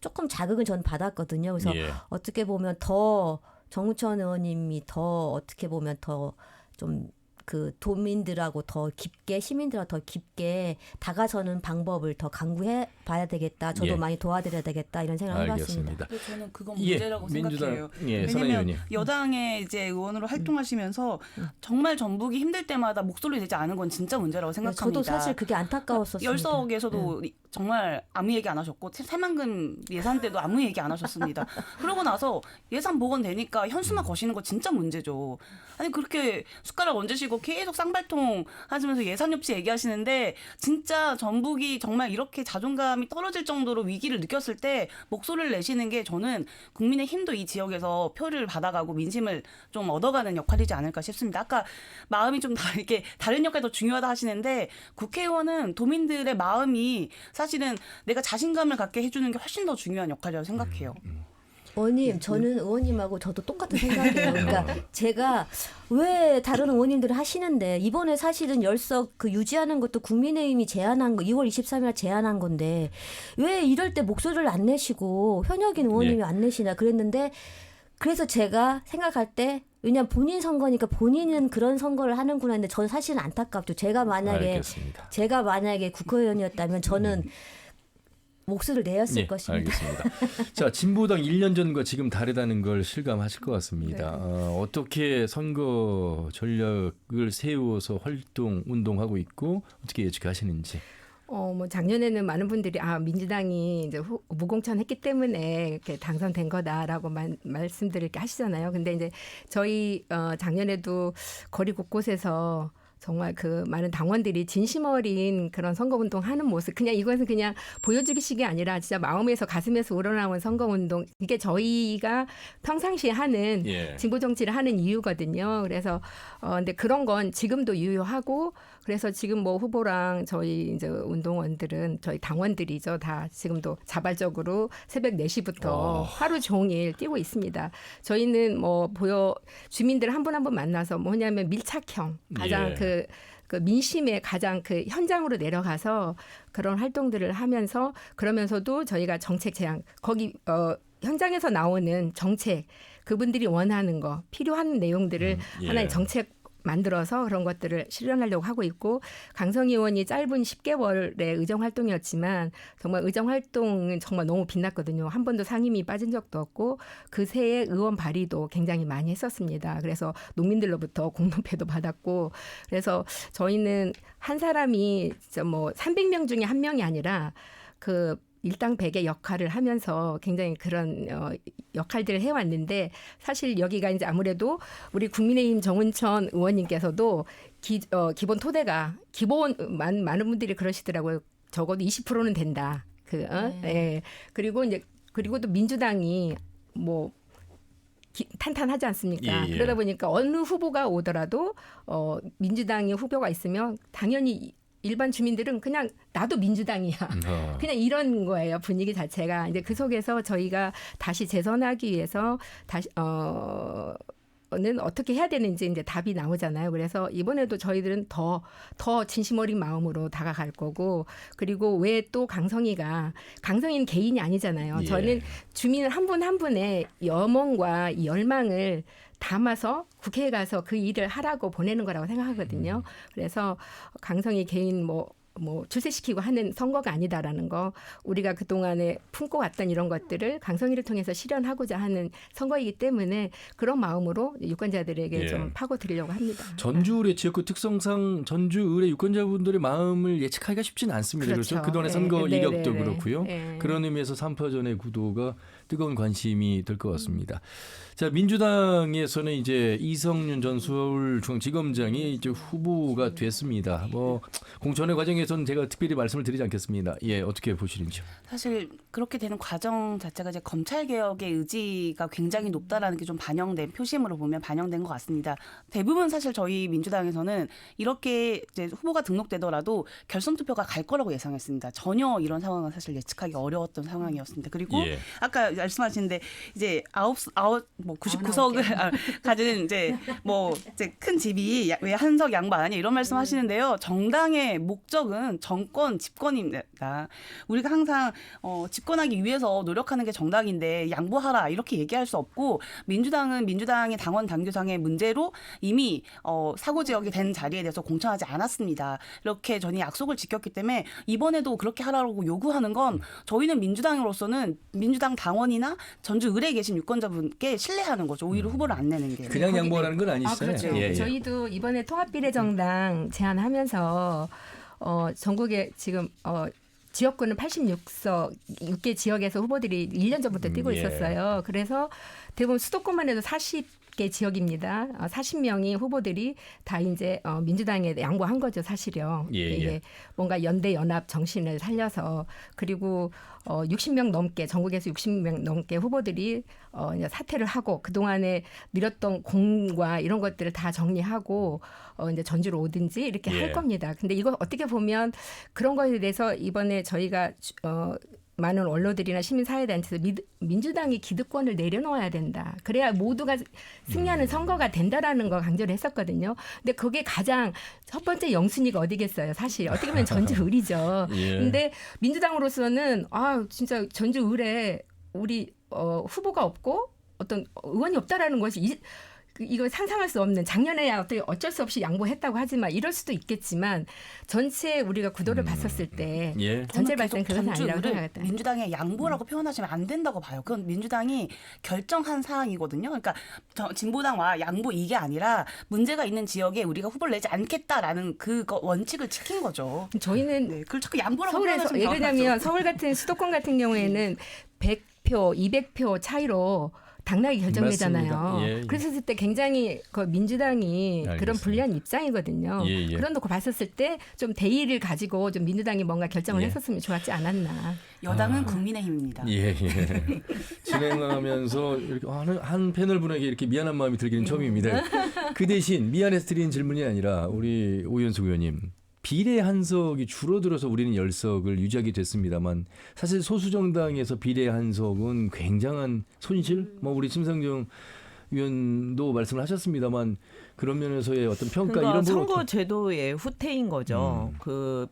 조금 자극을 전 받았거든요. 그래서 어떻게 보면 더 정운천 의원님이 더 어떻게 보면 더 좀 그 도민들하고 더 깊게 시민들하고 더 깊게 다가서는 방법을 더 강구해 봐야 되겠다. 저도 많이 도와드려야 되겠다 이런 생각을 해봤습니다. 근데 저는 그건 문제라고 생각해요. 민주당, 왜냐하면 여당의 이제 의원으로 활동하시면서 정말 전북이 힘들 때마다 목소리 내지 않은 건 진짜 문제라고 생각합니다. 저도 사실 그게 안타까웠었습니다. 열석에서도 정말 아무 얘기 안 하셨고 새만금 예산 때도 아무 얘기 안 하셨습니다. 그러고 나서 예산 복원되니까 현수막 거시는 거 진짜 문제죠. 아니 그렇게 숟가락 얹으시고 계속 쌍발통 하시면서 예산 협치 얘기하시는데 진짜 전북이 정말 이렇게 자존감이 떨어질 정도로 위기를 느꼈을 때 목소리를 내시는 게 저는 국민의힘도 이 지역에서 표를 받아가고 민심을 좀 얻어가는 역할이지 않을까 싶습니다. 아까 마음이 좀 다르게 다른 역할이 더 중요하다 하시는데 국회의원은 도민들의 마음이 사실은 내가 자신감을 갖게 해주는 게 훨씬 더 중요한 역할이라고 생각해요. 의원님, 저는 의원님하고 저도 똑같은 생각이에요. 그러니까 제가 왜 다른 의원님들이 하시는데 이번에 사실은 열석 그 유지하는 것도 국민의힘이 제안한 거 2월 23일 제안한 건데 왜 이럴 때 목소리를 안 내시고 현역인 의원님이 안 내시나 그랬는데 그래서 제가 생각할 때 왜냐면 본인 선거니까 본인은 그런 선거를 하는구나 했는데 저는 사실은 안타깝죠. 제가 만약에 국회의원이었다면 저는 목소리를 내었을 것입니다. 알겠습니다. 자, 진보당 1년 전과 지금 다르다는 걸 실감하실 것 같습니다. 어떻게 선거 전략을 세워서 활동, 운동하고 있고 어떻게 예측하시는지. 뭐 작년에는 많은 분들이 민주당이 이제 무공천했기 때문에 이렇게 당선된 거다라고 말씀들을 이렇게 하시잖아요. 근데 이제 저희 작년에도 거리 곳곳에서 정말 그 많은 당원들이 진심 어린 그런 선거운동하는 모습 그냥 이것은 그냥 보여주기식이 아니라 진짜 마음에서 가슴에서 우러나온 선거운동 이게 저희가 평상시에 하는 진보 정치를 하는 이유거든요. 그래서 근데 그런 건 지금도 유효하고 그래서 지금 뭐 후보랑 저희 이제 운동원들은 저희 당원들이죠. 다 지금도 자발적으로 새벽 4시부터 하루 종일 뛰고 있습니다. 저희는 뭐 주민들 한 분 한 분 만나서 뭐냐면 밀착형 가장 그 민심의 가장 그 현장으로 내려가서 그런 활동들을 하면서 그러면서도 저희가 정책 제안 거기 현장에서 나오는 정책 그분들이 원하는 거 필요한 내용들을 하나의 정책 만들어서 그런 것들을 실현하려고 하고 있고 강성희 의원이 짧은 10개월의 의정활동이었지만 정말 의정활동은 정말 너무 빛났거든요. 한 번도 상임위 빠진 적도 없고 그 새해 의원 발의도 굉장히 많이 했었습니다. 그래서 농민들로부터 공론패도 받았고 그래서 저희는 한 사람이 진짜 뭐 300명 중에 한 명이 아니라 그 일당백의 역할을 하면서 굉장히 그런 역할들을 해왔는데 사실 여기가 이제 아무래도 우리 국민의힘 정운천 의원님께서도 기본 토대가 많은 분들이 그러시더라고요. 적어도 20%는 된다. 그리고 또 민주당이 뭐 탄탄하지 않습니까? 그러다 보니까 어느 후보가 오더라도 민주당의 후보가 있으면 당연히 일반 주민들은 그냥 나도 민주당이야. 그냥 이런 거예요. 분위기 자체가. 이제 그 속에서 저희가 다시 재선하기 위해서 는 어떻게 해야 되는지 이제 답이 나오잖아요. 그래서 이번에도 저희들은 더 진심 어린 마음으로 다가갈 거고 그리고 왜 또 강성희는 개인이 아니잖아요. 저는 주민 한 분 한 분의 염원과 열망을 담아서 국회에 가서 그 일을 하라고 보내는 거라고 생각하거든요. 그래서 강성희 개인 뭐 출세시키고 하는 선거가 아니다라는 거 우리가 그동안에 품고 왔던 이런 것들을 강성희를 통해서 실현하고자 하는 선거이기 때문에 그런 마음으로 유권자들에게 좀 파고들려고 합니다. 전주 의뢰 지역구 특성상 전주 의뢰 유권자분들의 마음을 예측하기가 쉽지는 않습니다. 그렇죠. 그동안의 선거 이력도 그렇고요. 그런 의미에서 3파전의 구도가 뜨거운 관심이 될 것 같습니다. 자, 민주당에서는 이제 이성윤 전 서울중앙지검장이 이제 후보가 됐습니다. 뭐 공천의 과정에서는 제가 특별히 말씀을 드리지 않겠습니다. 어떻게 보시는지요? 사실 그렇게 되는 과정 자체가 이제 검찰 개혁의 의지가 굉장히 높다라는 게 좀 반영된 표심으로 보면 반영된 것 같습니다. 대부분 사실 저희 민주당에서는 이렇게 이제 후보가 등록되더라도 결선 투표가 갈 거라고 예상했습니다. 전혀 이런 상황은 사실 예측하기 어려웠던 상황이었습니다. 그리고 아까 말씀하시는데 이제 99석을 가진 이제 큰 집이 왜 한석 양보 안 하냐 이런 말씀하시는데요. 정당의 목적은 정권 집권입니다. 우리가 항상 집권하기 위해서 노력하는 게 정당인데 양보하라 이렇게 얘기할 수 없고 민주당은 민주당의 당원 당규상의 문제로 이미 사고 지역이 된 자리에 대해서 공천하지 않았습니다. 이렇게 전이 약속을 지켰기 때문에 이번에도 그렇게 하라고 요구하는 건 저희는 민주당으로서는 민주당 당원이나 전주 의뢰에 계신 유권자분께 신뢰하는 거죠. 오히려 후보를 안 내는 게. 그냥 양보하라는 건 아니시죠? 그렇죠. 저희도 이번에 통합비례정당 제안하면서 전국에 지금 지역구는 6개 지역에서 후보들이 1년 전부터 뛰고 있었어요. 그래서 대부분 수도권만 해도 40개 지역입니다. 40명이 후보들이 다 이제 민주당에 양보한 거죠, 사실요. 이게 뭔가 연대 연합 정신을 살려서 그리고 60명 넘게 전국에서 60명 넘게 후보들이 이제 사퇴를 하고 그동안에 미뤘던 공과 이런 것들을 다 정리하고 이제 전주로 오든지 이렇게 할 겁니다. 근데 이거 어떻게 보면 그런 거에 대해서 이번에 저희가 많은 언론들이나 시민사회단체에서 민주당이 기득권을 내려놓아야 된다. 그래야 모두가 승리하는 선거가 된다라는 거 강조를 했었거든요. 근데 그게 가장 첫 번째 영순위가 어디겠어요. 사실 어떻게 보면 전주을이죠. 예. 근데 민주당으로서는 진짜 전주을에 우리 후보가 없고 어떤 의원이 없다라는 것이 이거 상상할 수 없는 작년에야 어쩔 수 없이 양보했다고 하지만 이럴 수도 있겠지만 전체 우리가 구도를 봤었을 때 전체 발생 그것은 아니라고 생각했다. 민주당의 양보라고 표현하시면 안 된다고 봐요. 그건 민주당이 결정한 사항이거든요. 그러니까 진보당과 양보 이게 아니라 문제가 있는 지역에 우리가 후보를 내지 않겠다라는 그 원칙을 지킨 거죠. 저희는 그걸 자꾸 양보라고 서울에서 표현하시면 예를 들면 서울 같은 수도권 같은 경우에는 100표, 200표 차이로 당락이 결정되잖아요. 예. 그랬을 때 굉장히 그 민주당이 알겠습니다. 그런 불리한 입장이거든요. 예. 그런 놓고 봤었을 때 좀 대의를 가지고 좀 민주당이 뭔가 결정을 했었으면 좋았지 않았나. 여당은 국민의힘입니다. 예. 진행하면서 이렇게 한 패널 분에게 이렇게 미안한 마음이 들기는 처음입니다. 그 대신 미안해서 드리는 질문이 아니라 우리 오연숙 의원님. 비례 한석이 줄어들어서 우리는 10석을 유지하게 됐습니다만 사실 소수 정당에서 비례 한석은 굉장한 손실. 우리 심상정 위원도 말씀을 하셨습니다만 그런 면에서의 어떤 평가 그러니까 이런 선거 제도의 후퇴인 거죠. 그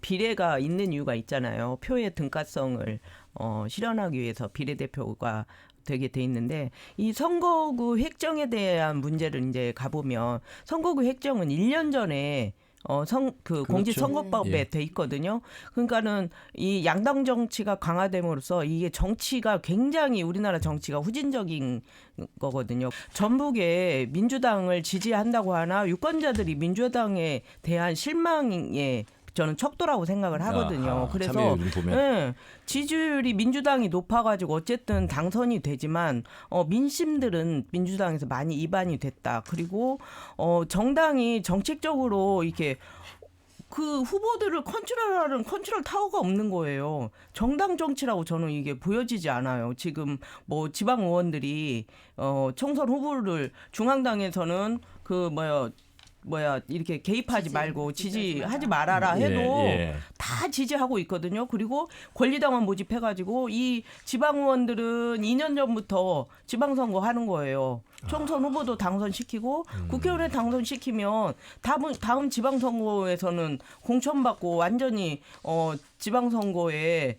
비례가 있는 이유가 있잖아요. 표의 등가성을 실현하기 위해서 비례대표가 되게 돼 있는데 이 선거구 획정에 대한 문제를 이제 가보면 선거구 획정은 1년 전에 공직선거법에 돼 있거든요. 그러니까는 이 양당 정치가 강화됨으로써 이게 정치가 굉장히 우리나라 정치가 후진적인 거거든요. 전북에 민주당을 지지한다고 하나 유권자들이 민주당에 대한 실망에 저는 척도라고 생각을 하거든요. 그래서 지지율이 민주당이 높아가지고 어쨌든 당선이 되지만 민심들은 민주당에서 많이 이반이 됐다. 그리고 정당이 정책적으로 이렇게 그 후보들을 컨트롤하는 컨트롤 타워가 없는 거예요. 정당 정치라고 저는 이게 보여지지 않아요. 지금 지방 의원들이 총선 후보를 중앙당에서는 이렇게 개입하지 말고 지지하지 말아라 해도 다 지지하고 있거든요. 그리고 권리당원 모집해가지고 이 지방 의원들은 2년 전부터 지방선거 하는 거예요. 총선 후보도 당선시키고 국회의원에 당선시키면 다음 지방선거에서는 공천받고 완전히 지방선거에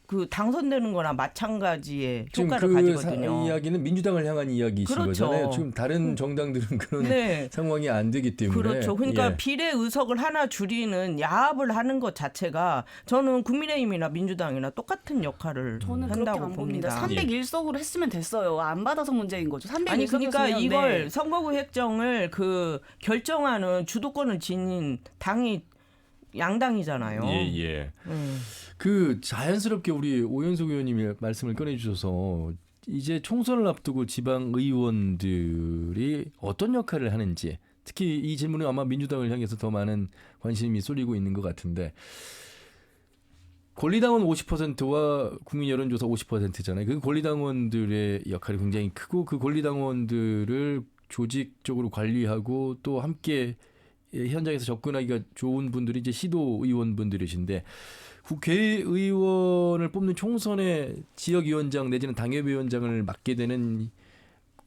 그 당선되는 거나 마찬가지의 효과를 가지거든요. 이야기는 민주당을 향한 이야기이신 거잖아요. 지금 다른 정당들은 그런 상황이 안 되기 때문에. 그렇죠. 그러니까 비례 의석을 하나 줄이는 야합을 하는 것 자체가 저는 국민의힘이나 민주당이나 똑같은 역할을 한다고 봅니다. 301석으로 했으면 됐어요. 안 받아서 문제인 거죠. 301석이었으면. 아니 그러니까 이걸 선거구 획정을 결정하는 주도권을 지닌 당이 양당이잖아요. 그 자연스럽게 우리 오연석 의원님이 말씀을 꺼내주셔서 이제 총선을 앞두고 지방 의원들이 어떤 역할을 하는지 특히 이 질문은 아마 민주당을 향해서 더 많은 관심이 쏠리고 있는 것 같은데 권리당원 50%와 국민 여론조사 50%잖아요. 그 권리당원들의 역할이 굉장히 크고 그 권리당원들을 조직적으로 관리하고 또 함께 현장에서 접근하기가 좋은 분들이 이제 시도의원분들이신데 국회의원을 뽑는 총선에 지역위원장 내지는 당협위원장을 맡게 되는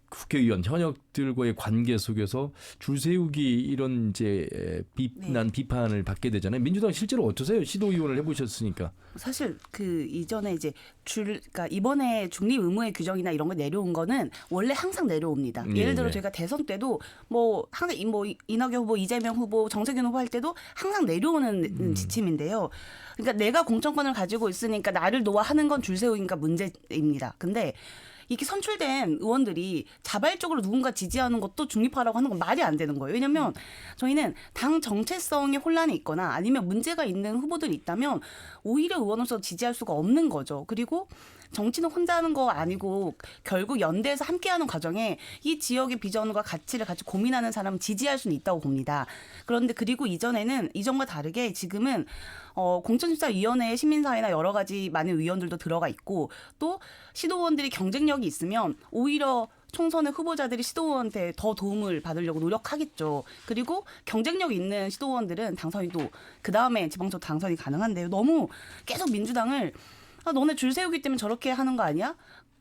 국회의원 현역들과의 관계 속에서 줄 세우기 이런 이제 비판을 받게 되잖아요. 민주당 실제로 어떠세요? 시도의원을 해보셨으니까. 사실 그 이전에 이제 그러니까 이번에 중립 의무의 규정이나 이런 거 내려온 거는 원래 항상 내려옵니다. 예를 들어 저희가 대선 때도 항상 이낙연 후보, 이재명 후보, 정세균 후보 할 때도 항상 내려오는 지침인데요. 그러니까 내가 공천권을 가지고 있으니까 나를 노하하는 건 줄 세우니까 문제입니다. 근데 이렇게 선출된 의원들이 자발적으로 누군가 지지하는 것도 중립화라고 하는 건 말이 안 되는 거예요. 왜냐하면 저희는 당 정체성에 혼란이 있거나 아니면 문제가 있는 후보들이 있다면 오히려 의원으로서 지지할 수가 없는 거죠. 그리고 정치는 혼자 하는 거 아니고 결국 연대해서 함께하는 과정에 이 지역의 비전과 가치를 같이 고민하는 사람은 지지할 수는 있다고 봅니다. 그런데 그리고 이전과 다르게 지금은 공천심사위원회에 시민사회나 여러 가지 많은 의원들도 들어가 있고 또 시도의원들이 경쟁력이 있으면 오히려 총선의 후보자들이 시도의원한테 더 도움을 받으려고 노력하겠죠. 그리고 경쟁력 있는 시도의원들은 당선이 또 그 다음에 지방선거 당선이 가능한데요. 너무 계속 민주당을 너네 줄 세우기 때문에 저렇게 하는 거 아니야?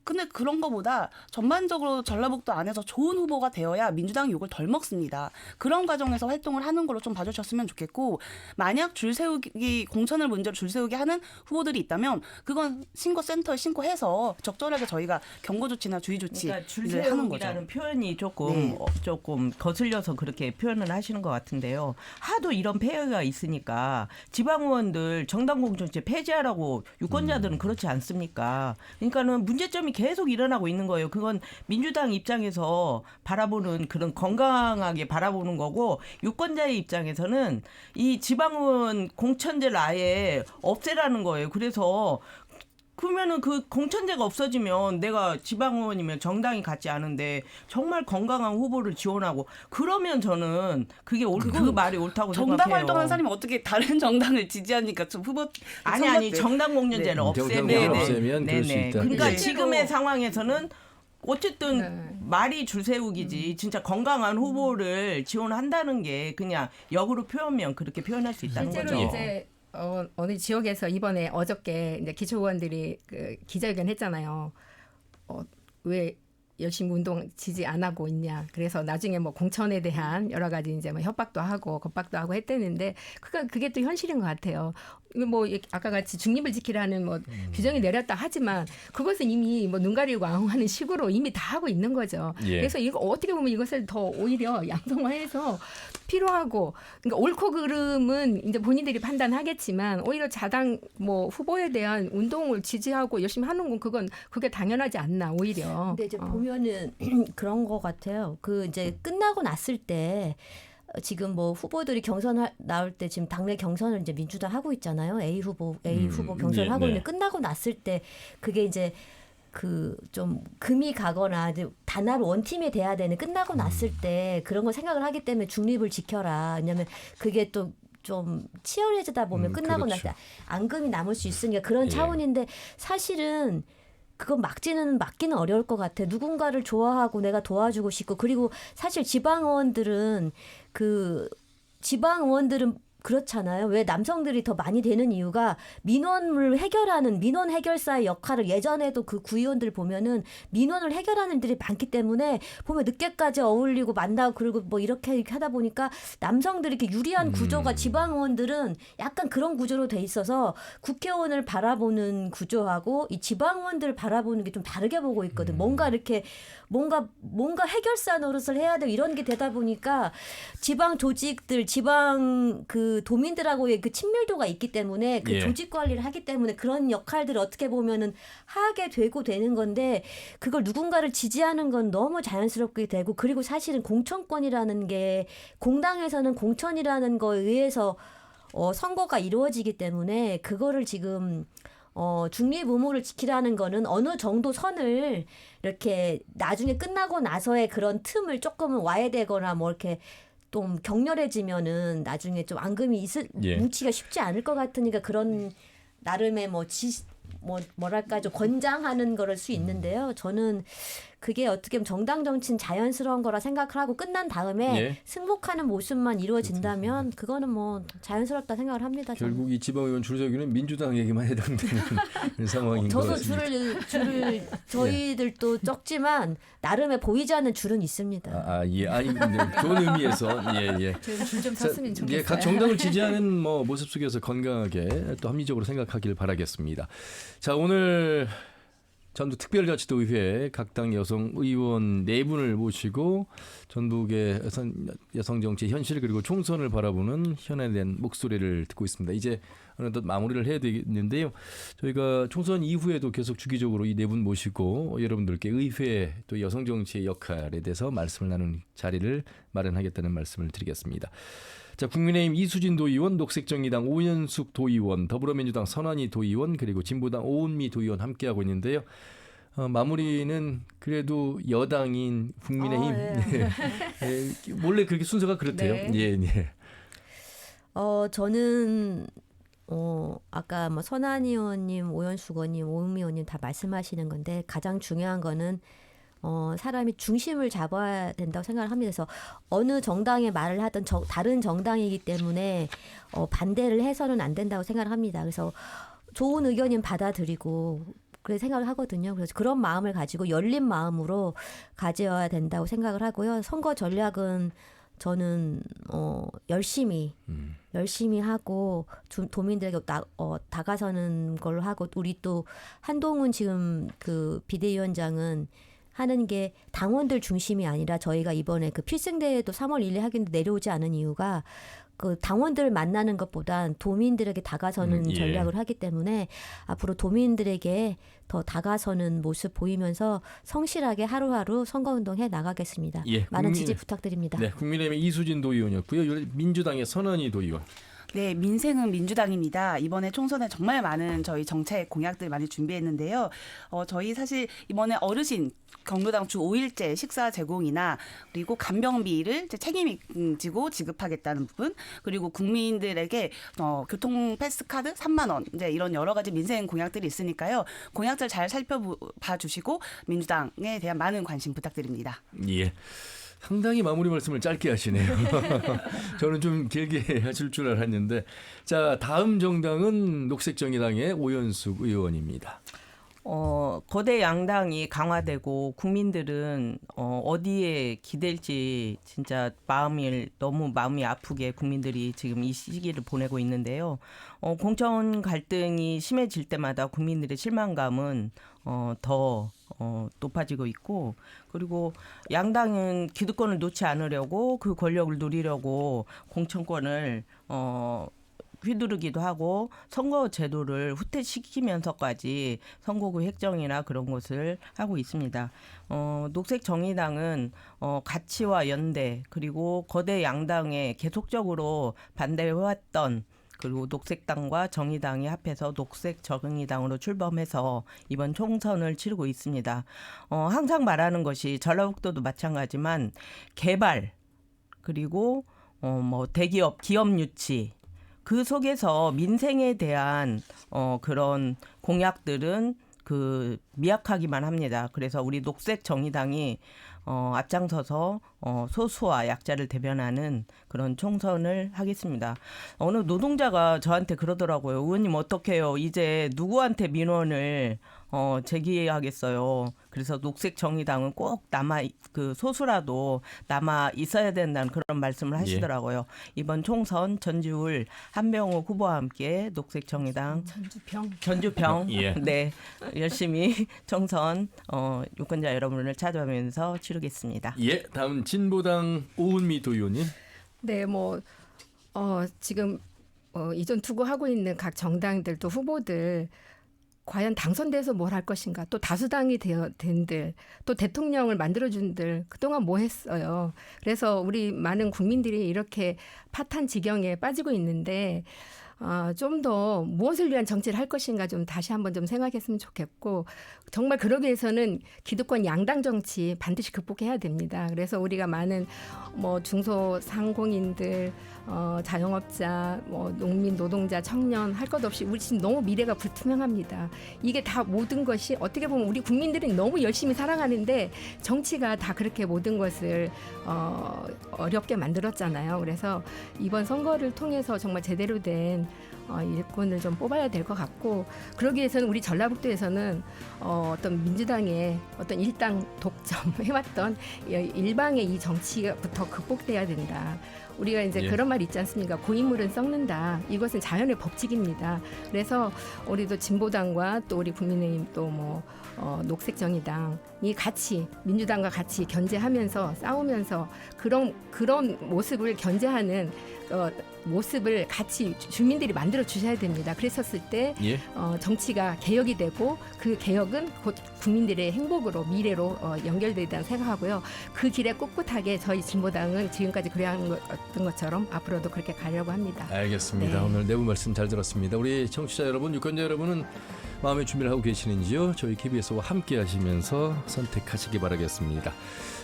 근데 그런 거보다 전반적으로 전라북도 안에서 좋은 후보가 되어야 민주당이 욕을 덜 먹습니다. 그런 과정에서 활동을 하는 걸로 좀 봐주셨으면 좋겠고, 만약 줄 세우기, 공천을 문제로 줄 세우기 하는 후보들이 있다면 그건 신고센터에 신고해서 적절하게 저희가 경고 조치나 주의 조치를 그러니까 줄 하는 거죠. 세우기라는 표현이 조금 네. 조금 거슬려서 그렇게 표현을 하시는 것 같은데요. 하도 이런 폐해가 있으니까 지방의원들 정당 공천제 폐지하라고 유권자들은 그렇지 않습니까? 그러니까는 문제점이 계속 일어나고 있는 거예요. 그건 민주당 입장에서 바라보는 그런 건강하게 바라보는 거고, 유권자의 입장에서는 이 지방의원 공천제를 아예 없애라는 거예요. 그래서 그러면은 그 공천제가 없어지면 내가 지방의원이면 정당이 같지 않은데 정말 건강한 후보를 지원하고, 그러면 저는 그게 그 말이 옳다고 정당 생각해요. 활동하는 사람이 어떻게 다른 정당을 지지하니까 좀 후보 아니 정당 공천제를 정당 없애면 없애면 그럴 수 있다. 그러니까 네. 지금의 상황에서는 어쨌든 네. 말이 줄 세우기지 진짜 건강한 후보를 지원한다는 게 그냥 역으로 표현하면 그렇게 표현할 수 있다는 실제로 거죠. 이제 어느 지역에서 이번에 어저께 이제 기초의원들이 그 기자회견 했잖아요. 왜 열심히 운동 지지 안 하고 있냐. 그래서 나중에 뭐 공천에 대한 여러 가지 이제 뭐 협박도 하고 겁박도 하고 했대는데 그게 또 현실인 것 같아요. 뭐 아까 같이 중립을 지키라는 뭐 규정이 내렸다 하지만 그것은 이미 뭐 눈 가리고 아웅하는 식으로 이미 다 하고 있는 거죠. 예. 그래서 이거 어떻게 보면 이것을 더 오히려 양성화해서 필요하고, 그러니까 옳고 그름은 이제 본인들이 판단하겠지만 오히려 자당 뭐 후보에 대한 운동을 지지하고 열심히 하는 건 그게 당연하지 않나 오히려. 근데 이제 보면은 그런 거 같아요. 그 이제 끝나고 났을 때 지금 뭐 후보들이 경선 나올 때 지금 당내 경선을 이제 민주당 하고 있잖아요. A 후보 경선을 네, 하고 네. 있는데 끝나고 났을 때 그게 이제 그 좀 금이 가거나 이제 단합 원팀이 돼야 되는, 끝나고 났을 때 그런 거 생각을 하기 때문에 중립을 지켜라. 왜냐면 그게 또 좀 치열해지다 보면 끝나고 그렇죠. 났을 때 앙금이 남을 수 있으니까 그런 예. 차원인데, 사실은 그건 막기는 어려울 것 같아. 누군가를 좋아하고 내가 도와주고 싶고, 그리고 사실 지방의원들은 그렇잖아요. 왜 남성들이 더 많이 되는 이유가 민원을 해결하는 민원 해결사의 역할을, 예전에도 그 구의원들 보면은 민원을 해결하는 일들이 많기 때문에 보면 늦게까지 어울리고 만나고 그리고 뭐 이렇게 하다 보니까 남성들이 이렇게 유리한 구조가, 지방의원들은 약간 그런 구조로 돼 있어서 국회의원을 바라보는 구조하고 이 지방의원들을 바라보는 게 좀 다르게 보고 있거든. 뭔가 이렇게 뭔가 해결사 노릇을 해야 되고 이런 게 되다 보니까 지방 조직들, 지방 그 도민들하고의 그 친밀도가 있기 때문에 그 예. 조직 관리를 하기 때문에 그런 역할들을 어떻게 보면은 하게 되고 되는 건데, 그걸 누군가를 지지하는 건 너무 자연스럽게 되고, 그리고 사실은 공천권이라는 게 공당에서는 공천이라는 거에 의해서 선거가 이루어지기 때문에 그거를 지금 중립 의무를 지키라는 거는 어느 정도 선을 이렇게 나중에 끝나고 나서의 그런 틈을 조금은 와야 되거나 뭐 이렇게 좀 격렬해지면은 나중에 좀 앙금이 예. 뭉치기가 쉽지 않을 것 같으니까 그런 나름의 뭐랄까 좀 권장하는 거를 수 있는데요. 저는 그게 어떻게 보면 정당 정치는 자연스러운 거라 생각을 하고 끝난 다음에 예. 승복하는 모습만 이루어진다면 그거는 뭐 자연스럽다 생각을 합니다. 저는. 결국 이 지방의원 줄 세우기는 민주당에게만 해당되는 상황인 것 저도 같습니다. 줄을 저희들도 적지만 나름의 보이지 않는 줄은 있습니다. 예. 아니 좋은 의미에서 예. 줄좀 섰으면 좋겠어요. 예, 각 정당을 지지하는 뭐 모습 속에서 건강하게 또 합리적으로 생각하길 바라겠습니다. 자, 오늘 전북특별자치도의회 각 당 여성 의원 4분을 모시고 전북의 여성 정치 현실 그리고 총선을 바라보는 현안에 목소리를 듣고 있습니다. 이제 어느덧 마무리를 해야 되겠는데요. 저희가 총선 이후에도 계속 주기적으로 이 4분 모시고 여러분들께 의회 또 여성 정치의 역할에 대해서 말씀을 나누는 자리를 마련하겠다는 말씀을 드리겠습니다. 자, 국민의힘 이수진 도의원, 녹색정의당 오연숙 도의원, 더불어민주당 선환희 도의원, 그리고 진보당 오은미 도의원 함께하고 있는데요. 마무리는 그래도 여당인 국민의힘 예, 원래 그렇게 순서가 그렇대요. 네. 예. 저는 아까 뭐 선한희 의원님, 오연숙 의원님, 오은미 의원님 다 말씀하시는 건데 가장 중요한 거는 사람이 중심을 잡아야 된다고 생각을 합니다. 그래서 어느 정당의 말을 하든 다른 정당이기 때문에 반대를 해서는 안 된다고 생각을 합니다. 그래서 좋은 의견은 받아들이고 그렇게 생각을 하거든요. 그래서 그런 마음을 가지고 열린 마음으로 가져야 된다고 생각을 하고요. 선거 전략은 저는 열심히 하고 도민들에게 다가서는 걸로 하고, 우리 또 한동훈 지금 그 비대위원장은 하는 게 당원들 중심이 아니라, 저희가 이번에 그 필승대회도 3월 1일에 하긴데 내려오지 않은 이유가 그 당원들을 만나는 것보단 도민들에게 다가서는 예. 전략을 하기 때문에 앞으로 도민들에게 더 다가서는 모습 보이면서 성실하게 하루하루 선거운동해 나가겠습니다. 예, 많은 지지 부탁드립니다. 네, 국민의힘의 이수진 도의원이었고요. 민주당의 선언희 도의원. 네, 민생은 민주당입니다. 이번에 총선에 정말 많은 저희 정책 공약들 많이 준비했는데요. 저희 사실 이번에 어르신 경로당 주 5일제 식사 제공이나 그리고 간병비를 이제 책임지고 지급하겠다는 부분, 그리고 국민들에게 교통 패스 카드 3만 원, 이제 이런 여러 가지 민생 공약들이 있으니까요. 공약들 잘 살펴봐 주시고 민주당에 대한 많은 관심 부탁드립니다. 예. 상당히 마무리 말씀을 짧게 하시네요. 저는 좀 길게 하실 줄 알았는데. 자, 다음 정당은 녹색정의당의 오연숙 의원입니다. 거대 양당이 강화되고 국민들은 어디에 기댈지 진짜 너무 마음이 아프게 국민들이 지금 이 시기를 보내고 있는데요. 공천 갈등이 심해질 때마다 국민들의 실망감은 더 높아지고 있고, 그리고 양당은 기득권을 놓지 않으려고 그 권력을 누리려고 공천권을 휘두르기도 하고 선거 제도를 후퇴시키면서까지 선거구 획정이나 그런 것을 하고 있습니다. 녹색정의당은 가치와 연대, 그리고 거대 양당에 계속적으로 반대해왔던, 그리고 녹색당과 정의당이 합해서 녹색정의당으로 출범해서 이번 총선을 치르고 있습니다. 항상 말하는 것이 전라북도도 마찬가지지만 개발, 그리고 대기업, 기업 유치, 그 속에서 민생에 대한 그런 공약들은 미약하기만 합니다. 그래서 우리 녹색정의당이 앞장서서 소수와 약자를 대변하는 그런 총선을 하겠습니다. 어느 노동자가 저한테 그러더라고요. 의원님 어떡해요? 이제 누구한테 민원을 제기하겠어요. 그래서 녹색정의당은 꼭 소수라도 남아 있어야 된다는 그런 말씀을 하시더라고요. 예. 이번 총선 전지울 한병호 후보와 함께 녹색정의당 전주평 예. 네, 열심히 총선 유권자 여러분을 찾아뵈면서 치르겠습니다. 예, 다음 진보당 오은미 도의원님. 네, 지금 이전 투구하고 있는 각 정당들 또 후보들 과연 당선돼서 뭘 할 것인가, 또 다수당이 된들, 또 대통령을 만들어준들 그동안 뭐 했어요. 그래서 우리 많은 국민들이 이렇게 파탄 지경에 빠지고 있는데 좀 더 무엇을 위한 정치를 할 것인가 좀 다시 한번 좀 생각했으면 좋겠고, 정말 그러기 위해서는 기득권 양당 정치 반드시 극복해야 됩니다. 그래서 우리가 많은 중소상공인들, 자영업자, 농민, 노동자, 청년 할 것 없이 우리 지금 너무 미래가 불투명합니다. 이게 다 모든 것이 어떻게 보면 우리 국민들은 너무 열심히 살아가는데 정치가 다 그렇게 모든 것을 어렵게 만들었잖아요. 그래서 이번 선거를 통해서 정말 제대로 된 일꾼을 좀 뽑아야 될 것 같고, 그러기 위해서는 우리 전라북도에서는 어떤 민주당의 어떤 일당 독점 해왔던 일방의 이 정치부터 극복돼야 된다. 우리가 이제 그런 말 있지 않습니까? 고인물은 썩는다. 이것은 자연의 법칙입니다. 그래서 우리도 진보당과 또 우리 국민의힘 또 녹색정의당이 같이 민주당과 같이 견제하면서 싸우면서 그런 모습을 견제하는 모습을 같이 주민들이 만들어 주셔야 됩니다. 그랬었을 때 정치가 개혁이 되고 그 개혁은 곧 국민들의 행복으로 미래로 연결되리다고 생각하고요. 그 길에 꿋꿋하게 저희 진보당은 지금까지 그래왔던 것처럼 앞으로도 그렇게 가려고 합니다. 알겠습니다. 네. 오늘 내부 말씀 잘 들었습니다. 우리 청취자 여러분, 유권자 여러분은 마음의 준비를 하고 계시는지요? 저희 KBS와 함께 하시면서 선택하시기 바라겠습니다.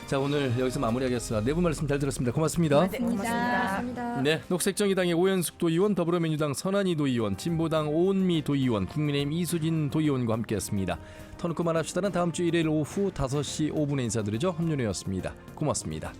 자, 오늘 여기서 마무리하겠습니다. 네 분 말씀 잘 들었습니다. 고맙습니다. 네, 고맙습니다. 네, 녹색정의당의 오현숙 도의원, 더불어민주당 선한희 도의원, 진보당 오은미 도의원, 국민의힘 이수진 도의원과 함께했습니다. 터놓고 말합시다는 다음 주 일요일 오후 5시 5분에 인사드리죠. 함윤호였습니다. 고맙습니다.